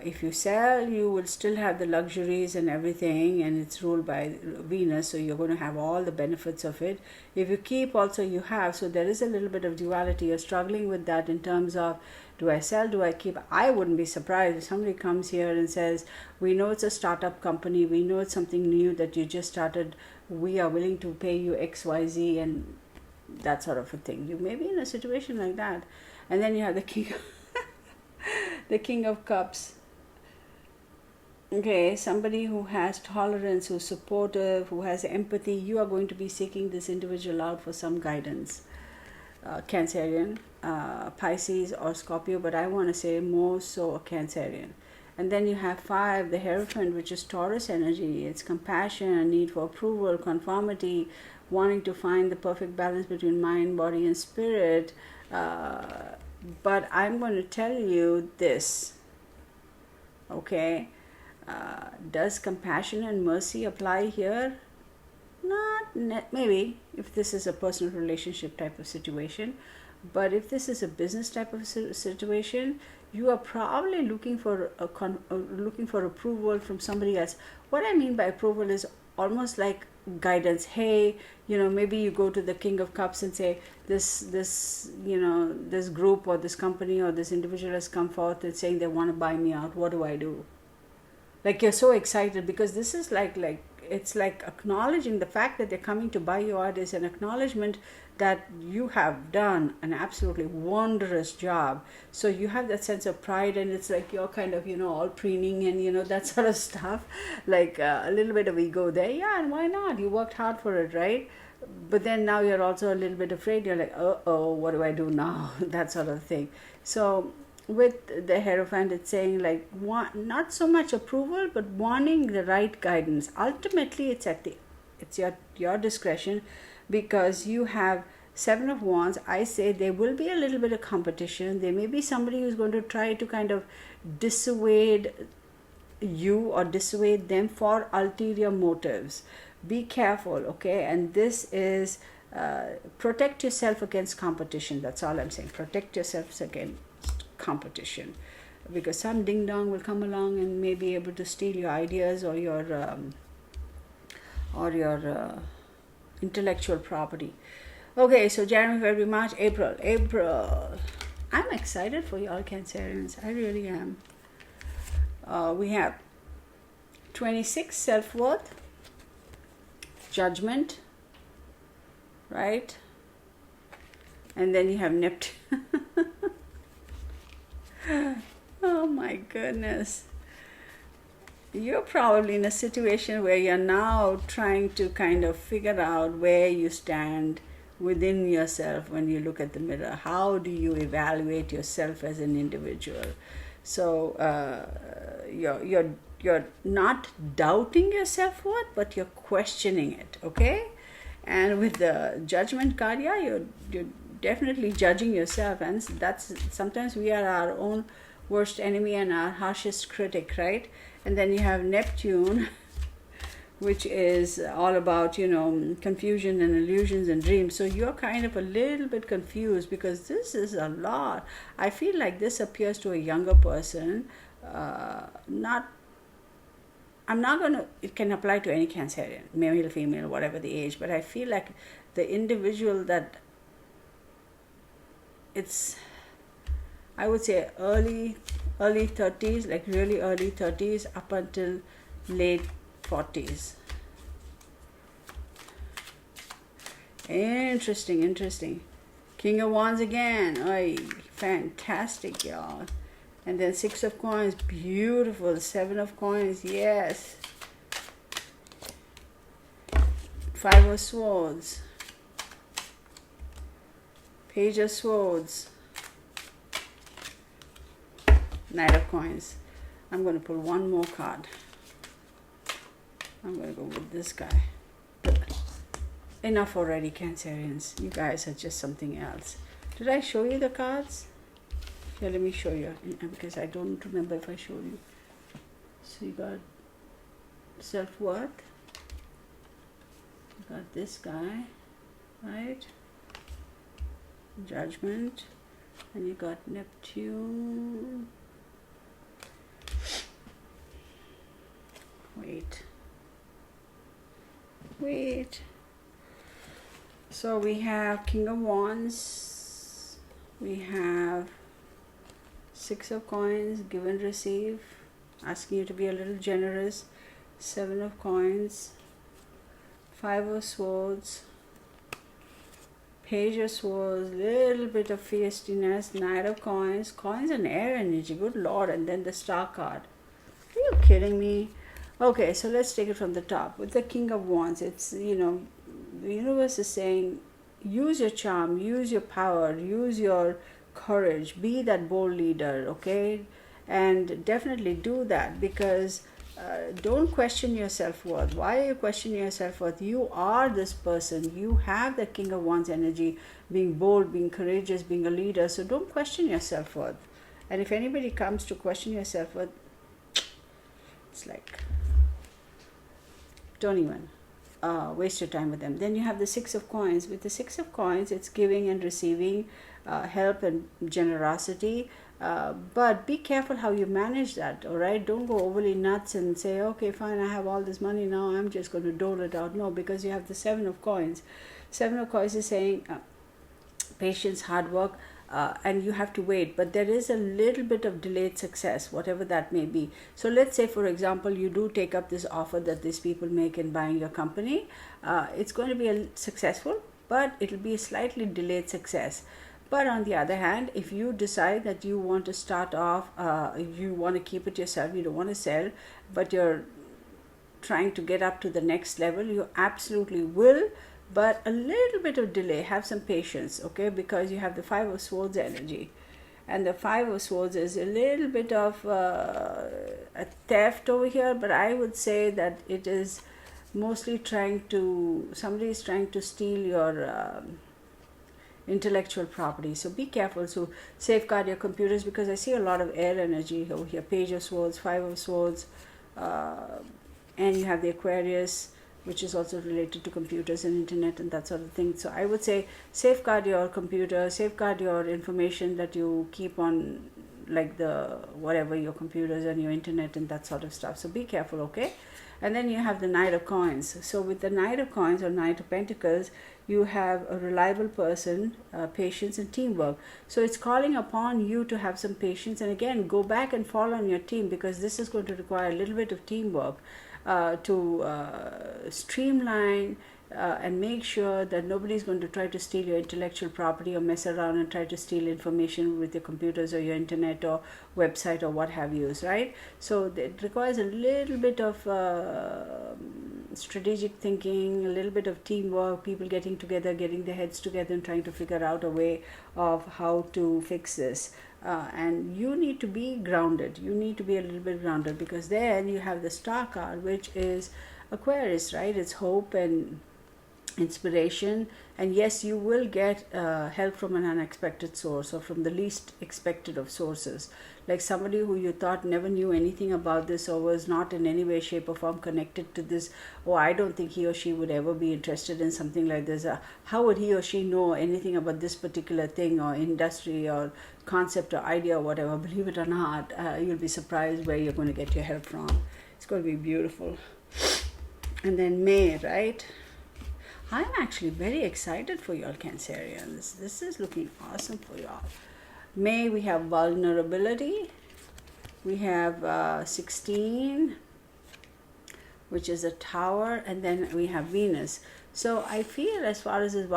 If you sell, you will still have the luxuries and everything, and it's ruled by Venus, so you're going to have all the benefits of it. If you keep, also you have. So there is a little bit of duality. You're struggling with that in terms of, do I sell, do I keep? I wouldn't be surprised if somebody comes here and says, we know it's a startup company, we know it's something new that you just started, we are willing to pay you XYZ, and that sort of a thing. You may be in a situation like that. And then you have the king the King of Cups. Okay, somebody who has tolerance, who's supportive, who has empathy. You are going to be seeking this individual out for some guidance. Cancerian, Pisces or Scorpio, but I want to say more so a Cancerian. And then you have 5, the Hierophant, which is Taurus energy. It's compassion, a need for approval, conformity, wanting to find the perfect balance between mind, body, and spirit. But I'm going to tell you this, okay? Does compassion and mercy apply here? Maybe, if this is a personal relationship type of situation. But if this is a business type of situation, you are probably looking for approval from somebody else. What I mean by approval is almost like guidance. Hey, maybe you go to the King of Cups and say, this group or this company or this individual has come forth and saying they want to buy me out. What do I do? Like, you're so excited because this is like it's like acknowledging the fact that they're coming to buy you out is an acknowledgement that you have done an absolutely wondrous job. So you have that sense of pride, and it's like you're kind of, all preening and, that sort of stuff, like a little bit of ego there. Yeah, and why not? You worked hard for it, right? But then now you're also a little bit afraid. You're like, what do I do now? That sort of thing. So with the Hierophant, it's saying like, not so much approval, but wanting the right guidance. Ultimately, it's your discretion, because you have 7 of Wands. I say there will be a little bit of competition. There may be somebody who's going to try to kind of dissuade you or dissuade them for ulterior motives. Be careful, okay? And this is protect yourself against competition. That's all I'm saying. Protect yourself against competition, because some ding dong will come along and may be able to steal your ideas or your intellectual property. Okay, so January, February, March, April. I'm excited for y'all Cancerians. I really am. We have 26, self-worth, judgment, right? And then you have Neptune. Oh my goodness. You're probably in a situation where you're now trying to kind of figure out where you stand within yourself when you look at the mirror. How do you evaluate yourself as an individual? So you're not doubting your self-worth, but you're questioning it, okay? And with the Judgment card, yeah, you're definitely judging yourself, and that's sometimes we are our own worst enemy and our harshest critic, right? And then you have Neptune, which is all about confusion and illusions and dreams. So you're kind of a little bit confused because this is a lot. I feel like this appears to a younger person. It can apply to any Cancerian, male, female, whatever the age, but I feel like the individual that it's, I would say early 30s, like really early 30s up until late 40s. Interesting. King of Wands again. Ay, fantastic, y'all. And then 6 of Coins, beautiful. 7 of Coins, yes. 5 of Swords. Page of Swords. Knight of Coins. I'm going to pull one more card. I'm going to go with this guy. Enough already, Cancerians. You guys are just something else. Did I show you the cards? Here, let me show you, because I don't remember if I showed you. So you got self-worth. You got this guy, right? Judgment. And you got Neptune. Wait. So we have King of Wands, we have Six of Coins, give and receive, asking you to be a little generous, Seven of Coins, Five of Swords, Page of Swords, little bit of feistiness, Knight of Coins, Coins and air energy, good lord, and then the Star card. Are you kidding me? Okay, so let's take it from the top. With the King of Wands, it's, the universe is saying, use your charm, use your power, use your courage, be that bold leader, okay? And definitely do that, because don't question your self-worth. Why are you questioning your self-worth? You are this person. You have the King of Wands energy, being bold, being courageous, being a leader. So don't question your self-worth. And if anybody comes to question your self-worth, it's like, don't even waste your time with them. Then you have the Six of Coins. With the Six of Coins, it's giving and receiving, help and generosity. But be careful how you manage that, all right? Don't go overly nuts and say, okay, fine, I have all this money now, I'm just going to dole it out. No, because you have the Seven of Coins. Seven of Coins is saying patience, hard work, and you have to wait. But there is a little bit of delayed success, whatever that may be. So let's say, for example, you do take up this offer that these people make in buying your company. It's going to be successful, but it'll be a slightly delayed success. But on the other hand, if you decide that you want to start off, you want to keep it yourself, you don't want to sell, but you're trying to get up to the next level, you absolutely will, but a little bit of delay. Have some patience, okay? Because you have the Five of Swords energy. And the Five of Swords is a little bit of a theft over here, but I would say that it is mostly somebody is trying to steal your intellectual property. So be careful. So safeguard your computers, because I see a lot of air energy over here. Page of Swords, Five of Swords, and you have the Aquarius, which is also related to computers and internet and that sort of thing. So I would say safeguard your computer, safeguard your information that you keep on, like your computers and your internet and that sort of stuff. So be careful, okay? And then you have the Knight of Coins. So with the Knight of Coins or Knight of Pentacles, you have a reliable person, patience and teamwork. So it's calling upon you to have some patience, and again, go back and fall on your team, because this is going to require a little bit of teamwork to streamline and make sure that nobody's going to try to steal your intellectual property or mess around and try to steal information with your computers or your internet or website or what have you, right? So it requires a little bit of strategic thinking, a little bit of teamwork, people getting together, getting their heads together and trying to figure out a way of how to fix this. And you need to be grounded. You need to be a little bit grounded, because then you have the Star card, which is Aquarius, right? It's hope and inspiration, and yes, you will get help from an unexpected source or from the least expected of sources, like somebody who you thought never knew anything about this or was not in any way, shape or form connected to this. Oh, I don't think he or she would ever be interested in something like this. How would he or she know anything about this particular thing or industry or concept or idea or whatever? Believe it or not, you'll be surprised where you're going to get your help from. It's going to be beautiful. And then May, right? I'm actually very excited for y'all Cancerians. This is looking awesome for y'all. May, we have vulnerability. We have 16, which is a Tower, and then we have Venus. So I feel, as far as this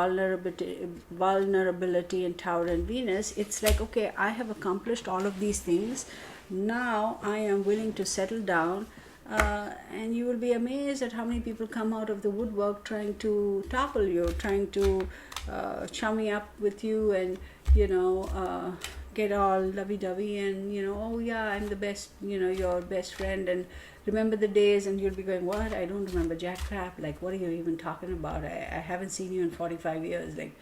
vulnerability and Tower and Venus, it's like, okay, I have accomplished all of these things. Now I am willing to settle down. And you will be amazed at how many people come out of the woodwork trying to topple you, trying to chummy up with you and, get all lovey-dovey and, oh yeah, I'm the best, your best friend, and remember the days, and you'll be going, what? I don't remember jack crap. Like, what are you even talking about? I haven't seen you in 45 years. Like,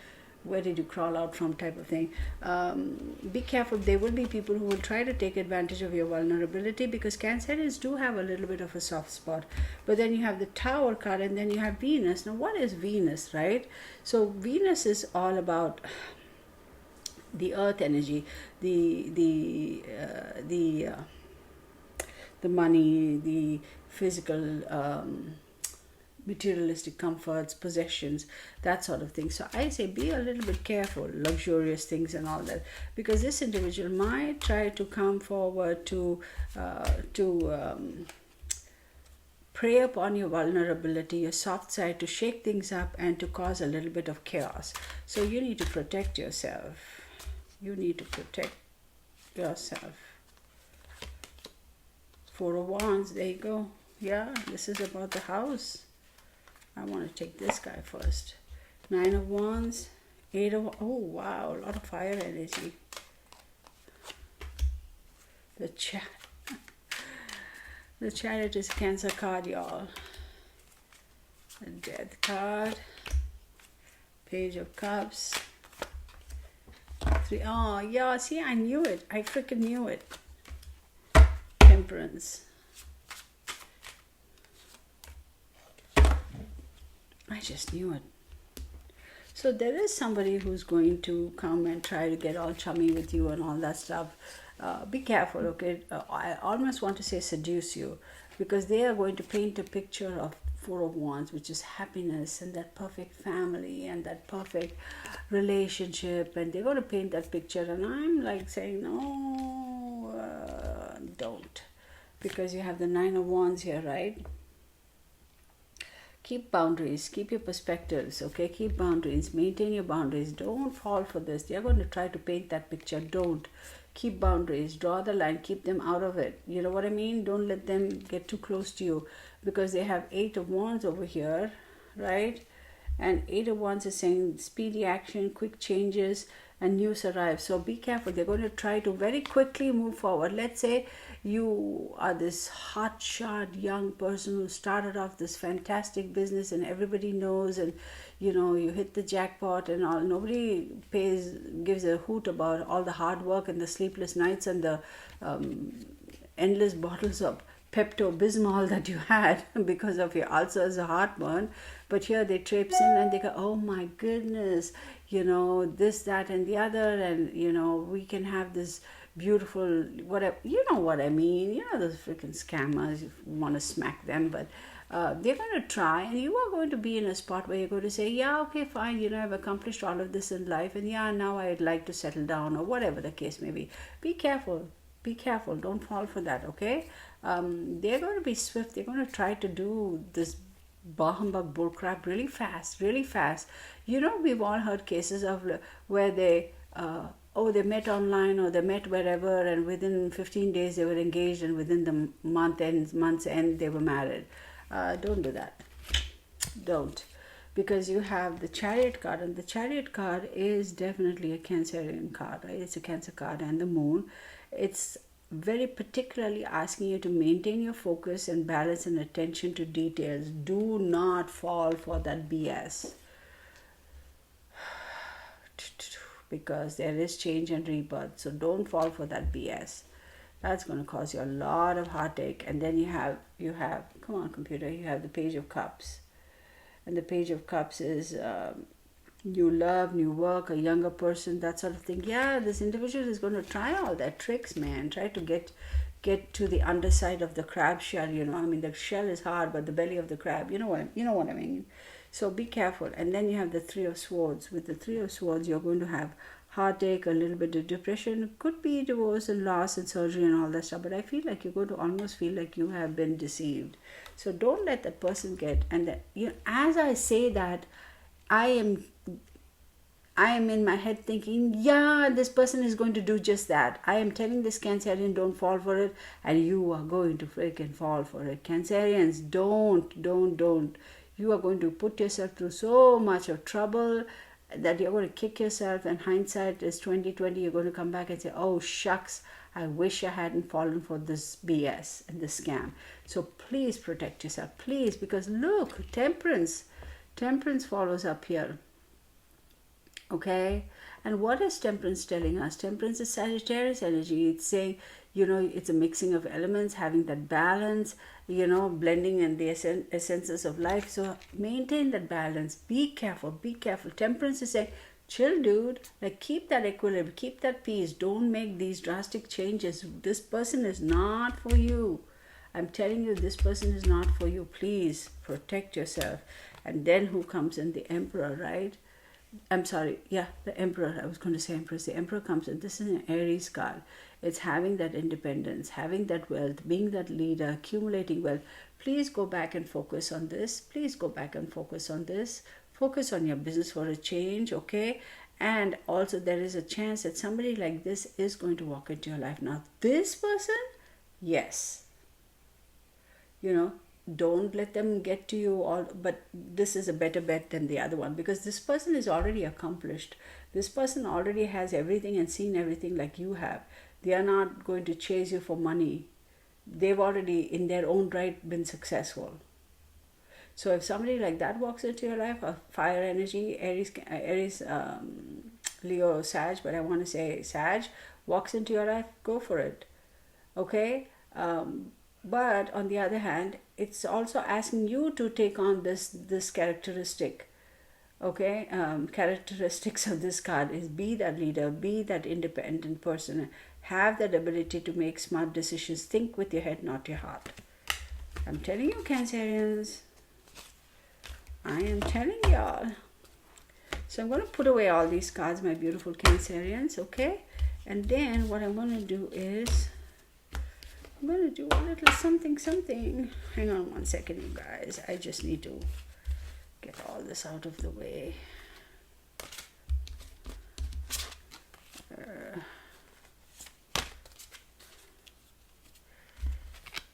where did you crawl out from, type of thing. Be careful. There will be people who will try to take advantage of your vulnerability, because Cancerians do have a little bit of a soft spot. But then you have the Tower card, and then you have Venus. Now, what is Venus, right? So Venus is all about the earth energy, the the money, the physical materialistic comforts, possessions, that sort of thing. So I say be a little bit careful, luxurious things and all that, because this individual might try to come forward to prey upon your vulnerability, your soft side, to shake things up and to cause a little bit of chaos. So you need to protect yourself. You need to protect yourself. Four of Wands, there you go. Yeah, this is about the house. I want to take this guy first. Nine of Wands, Eight of, oh wow, a lot of fire energy. The Chariot is Cancer card, y'all. The Death card. Page of Cups. Three. Oh yeah, see, I knew it. I freaking knew it. Temperance. I just knew it. So there is somebody who's going to come and try to get all chummy with you and all that stuff. Be careful, okay? I almost want to say seduce you, because they are going to paint a picture of Four of Wands, which is happiness and that perfect family and that perfect relationship, and they're going to paint that picture, and I'm like saying, no, don't, because you have the Nine of Wands here, right? Keep boundaries, keep your perspectives, okay? Keep boundaries, maintain your boundaries. Don't fall for this. They're going to try to paint that picture. Don't. Keep boundaries, draw the line, keep them out of it. You know what I mean? Don't let them get too close to you, because they have Eight of Wands over here, right? And Eight of Wands is saying speedy action, quick changes, and news arrive. So be careful. They're going to try to very quickly move forward. Let's say you are this hotshot young person who started off this fantastic business and everybody knows, and you know, you hit the jackpot and all. Nobody gives a hoot about all the hard work and the sleepless nights and the endless bottles of Pepto-Bismol that you had because of your ulcers or heartburn. But here they traipse in and they go, oh my goodness, you know, this, that, and the other, and you know, we can have this beautiful whatever, you know what I mean, you know, those freaking scammers, you want to smack them, but they're going to try, and you are going to be in a spot where you're going to say, yeah, okay, fine, you know, I've accomplished all of this in life, and yeah, now I'd like to settle down, or whatever the case may be. Be careful, don't fall for that, okay? They're going to be swift. They're going to try to do this bah humbug bullcrap really fast. You know, we've all heard cases of where they they met online or they met wherever, and within 15 days they were engaged, and within the month's end they were married. Don't do that. Don't. Because you have the Chariot card, and the Chariot card is definitely a Cancerian card, right? It's a Cancer card, and the Moon. It's very particularly asking you to maintain your focus and balance and attention to details. Do not fall for that BS. Because there is change and rebirth. So don't fall for that BS. That's going to cause you a lot of heartache. And then you have, come on computer, you have the Page of Cups. And the Page of Cups is new love, new work, a younger person, that sort of thing. Yeah, this individual is going to try all that tricks, man. Try to get to the underside of the crab shell, you know. I mean, the shell is hard, but the belly of the crab, you know what I mean. So be careful. And then you have the Three of Swords. With the Three of Swords, you're going to have heartache, a little bit of depression. Could be divorce and loss and surgery and all that stuff. But I feel like you're going to almost feel like you have been deceived. So don't let that person get. And that, you know, as I say that, I am in my head thinking, yeah, this person is going to do just that. I am telling this Cancerian, don't fall for it, and you are going to freaking fall for it. Cancerians, don't. You are going to put yourself through so much of trouble that you're going to kick yourself, and hindsight is 2020. You're going to come back and say, oh shucks, I wish I hadn't fallen for this BS and this scam. So please protect yourself, please, because look, Temperance follows up here. Okay, and what is Temperance telling us? Temperance is Sagittarius energy. It's saying, you know, it's a mixing of elements, having that balance, you know, blending in the essences of life. So maintain that balance. Be careful. Temperance is saying, chill, dude. Like, keep that equilibrium, keep that peace. Don't make these drastic changes. This person is not for you. I'm telling you, this person is not for you. Please protect yourself. And then who comes in? The Emperor, right? I'm sorry, yeah, the Emperor. I was going to say Empress. The Emperor comes in. This is an Aries card. It's having that independence, having that wealth, being that leader, accumulating wealth. Please go back and focus on this. Please go back and focus on this. Focus on your business for a change, okay? And also, there is a chance that somebody like this is going to walk into your life. Now, this person, yes, don't let them get to you all, but this is a better bet than the other one, because this person is already accomplished. This person already has everything and seen everything like you have. They are not going to chase you for money. They've already in their own right been successful. So if somebody like that walks into your life, a fire energy, Aries, Leo, Sag, but I want to say Sag, walks into your life, go for it, okay? But on the other hand, it's also asking you to take on this characteristic, okay? Characteristics of this card is be that leader, be that independent person, have that ability to make smart decisions, think with your head, not your heart. I'm telling you, Cancerians. I am telling y'all. So I'm going to put away all these cards, my beautiful Cancerians, okay? And then what I'm going to do is, I'm going to do a little something. Hang on one second, you guys. I just need to get all this out of the way.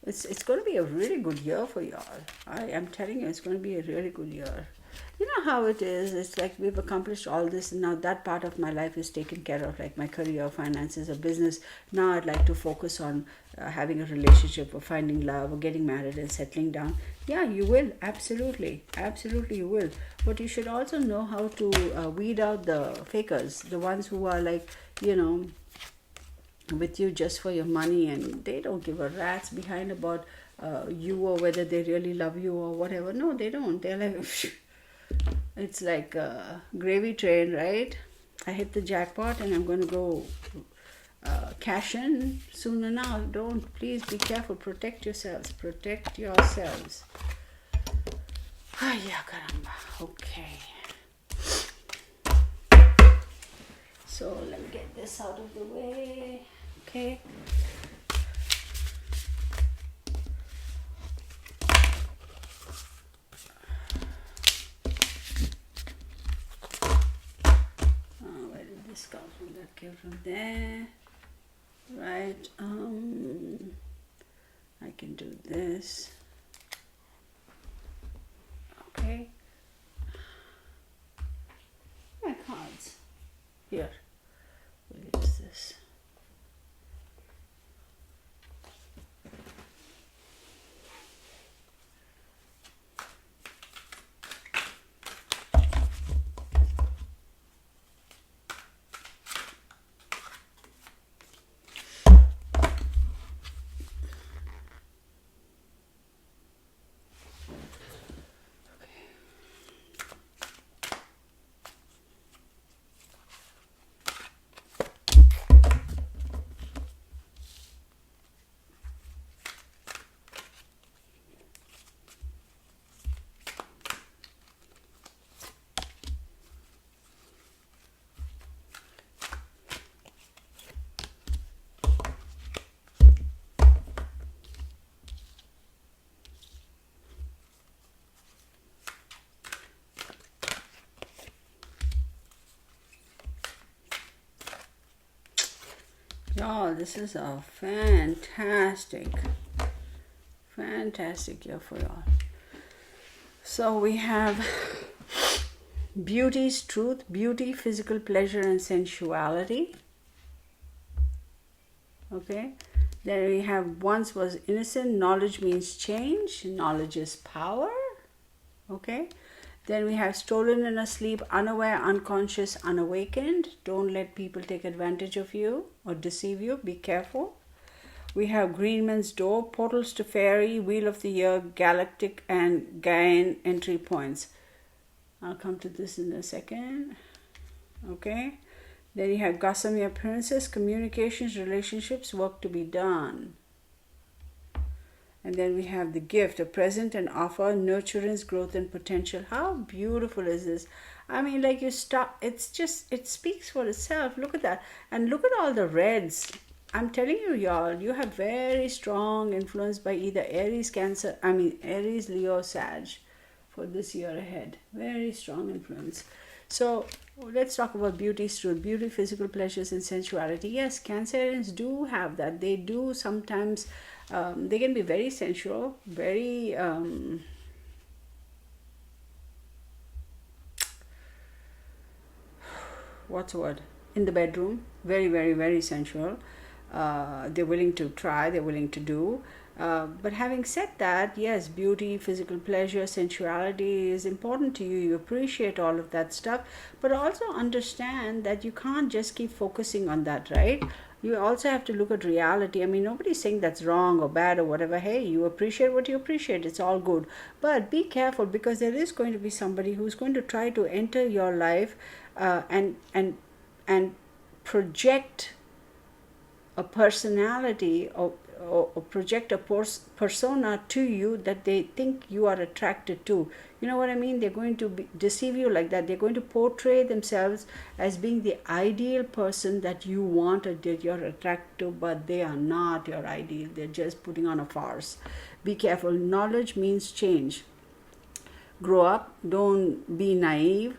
It's going to be a really good year for y'all. I am telling you, it's going to be a really good year. You know how it is. It's like we've accomplished all this, and now that part of my life is taken care of, like my career, finances, or business. Now I'd like to focus on having a relationship, or finding love, or getting married and settling down. Yeah, you will. Absolutely you will. But you should also know how to weed out the fakers, the ones who are like, with you just for your money, and they don't give a rat's behind about you, or whether they really love you or whatever. No, they don't. They're like, it's like a gravy train, right? I hit the jackpot and I'm going to go cash in soon enough. Don't, please be careful. Protect yourselves. Ay, yeah, caramba. Okay. So let me get this out of the way. Okay. Where did this come from? That came from there. Right. I can do this. Okay. My cards. Here. We'll use this. Y'all, this is a fantastic year for y'all. So we have beauty's truth, beauty, physical pleasure, and sensuality. Okay. Then we have once was innocent, knowledge means change, knowledge is power. Okay. Then we have stolen in a sleep, unaware, unconscious, unawakened. Don't let people take advantage of you or deceive you. Be careful. We have Green Man's Door, portals to fairy, wheel of the year, galactic, and Gaian entry points. I'll come to this in a second. Okay. Then you have Gossamer Appearances, communications, relationships, work to be done. And then we have the gift, a present and offer, nurturance, growth, and potential. How beautiful is this? I mean, like, you stop, it's just, it speaks for itself. Look at that. And look at all the reds. I'm telling you, y'all, you have very strong influence by either Aries, Cancer, Aries, Leo, Sag for this year ahead. Very strong influence. So let's talk about beauty, truth, beauty, physical pleasures, and sensuality. Yes, Cancerians do have that. They do sometimes, they can be very sensual, very, what's the word? In the bedroom, very, very, very sensual. They're willing to try, they're willing to do. But having said that, yes, beauty, physical pleasure, sensuality is important to you. You appreciate all of that stuff, but also understand that you can't just keep focusing on that, right? You also have to look at reality. I mean, nobody's saying that's wrong or bad or whatever. Hey, you appreciate what you appreciate. It's all good. But be careful, because there is going to be somebody who's going to try to enter your life and project a personality or project a persona to you that they think you are attracted to. You know what I mean? They're going to deceive you like that. They're going to portray themselves as being the ideal person that you want or that you're attracted to, but they are not your ideal. They're just putting on a farce. Be careful. Knowledge means change. Grow up. Don't be naive.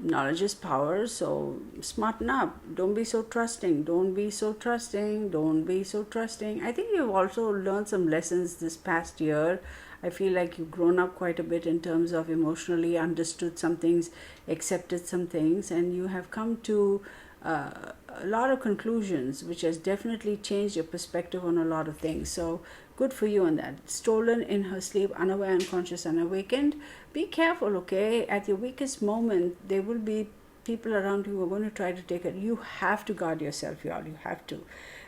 Knowledge is power, so smarten up. Don't be so trusting. Don't be so trusting. Don't be so trusting. I think you've also learned some lessons this past year. I feel like you've grown up quite a bit in terms of emotionally understood some things, accepted some things, and you have come to a lot of conclusions, which has definitely changed your perspective on a lot of things. So good for you on that. Stolen in her sleep, unaware, unconscious, unawakened. Be careful, okay? At your weakest moment, there will be people around you who are going to try to take it. You have to guard yourself, y'all. You have to.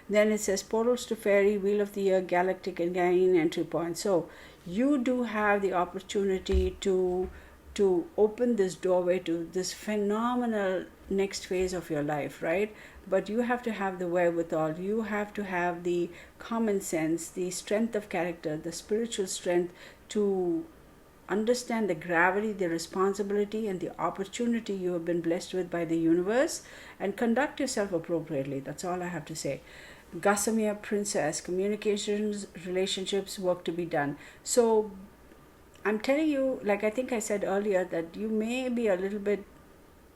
Then it says portals to fairy, wheel of the year, galactic, and gain entry point. So you do have the opportunity to open this doorway to this phenomenal next phase of your life, right? But you have to have the wherewithal. You have to have the common sense, the strength of character, the spiritual strength to understand the gravity, the responsibility, and the opportunity you have been blessed with by the universe, and conduct yourself appropriately. That's all I have to say. Gossamer Princess, communications, relationships, work to be done. So I'm telling you, like I think I said earlier, that you may be a little bit,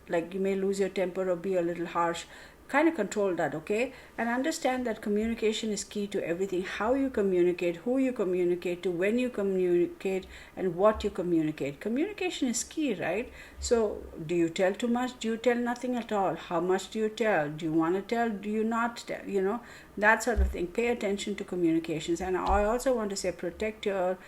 like you may lose your temper or be a little harsh. Kind of control that, okay? And understand that communication is key to everything. How you communicate, who you communicate to, when you communicate, and what you communicate. Communication is key, right? So do you tell too much? Do you tell nothing at all? How much do you tell? Do you want to tell? Do you not tell? You know, that sort of thing. Pay attention to communications. And I also want to say, protect your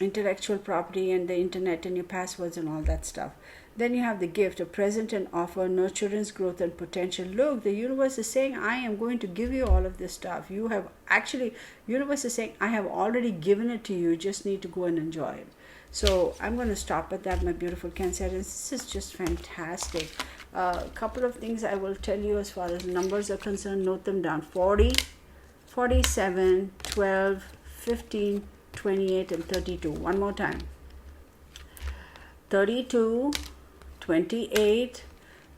intellectual property and the internet and your passwords and all that stuff. Then you have the gift, a present and offer, nurturance, growth, and potential. Look, the universe is saying, I am going to give you all of this stuff. You have actually, universe is saying, I have already given it to you. You just need to go and enjoy it. So I'm going to stop at that, my beautiful Cancerians. This is just fantastic. A couple of things I will tell you as far as numbers are concerned. Note them down. 40, 47, 12, 15, 28, and 32. One more time. 32, 28,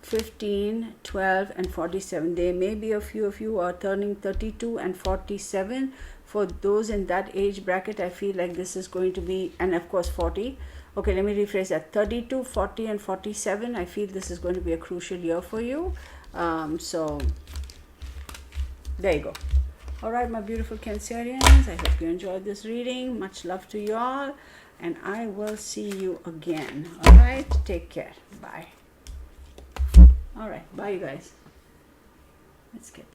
15, 12, and 47. There may be a few of you who are turning 32 and 47. For those in that age bracket, I feel like this is going to be, and of course 40. Okay, let me rephrase that. 32, 40, and 47. I feel this is going to be a crucial year for you. So there you go. All right, my beautiful Cancerians, I hope you enjoyed this reading. Much love to you all, and I will see you again. All right, take care. Bye. All right, bye, you guys. Let's get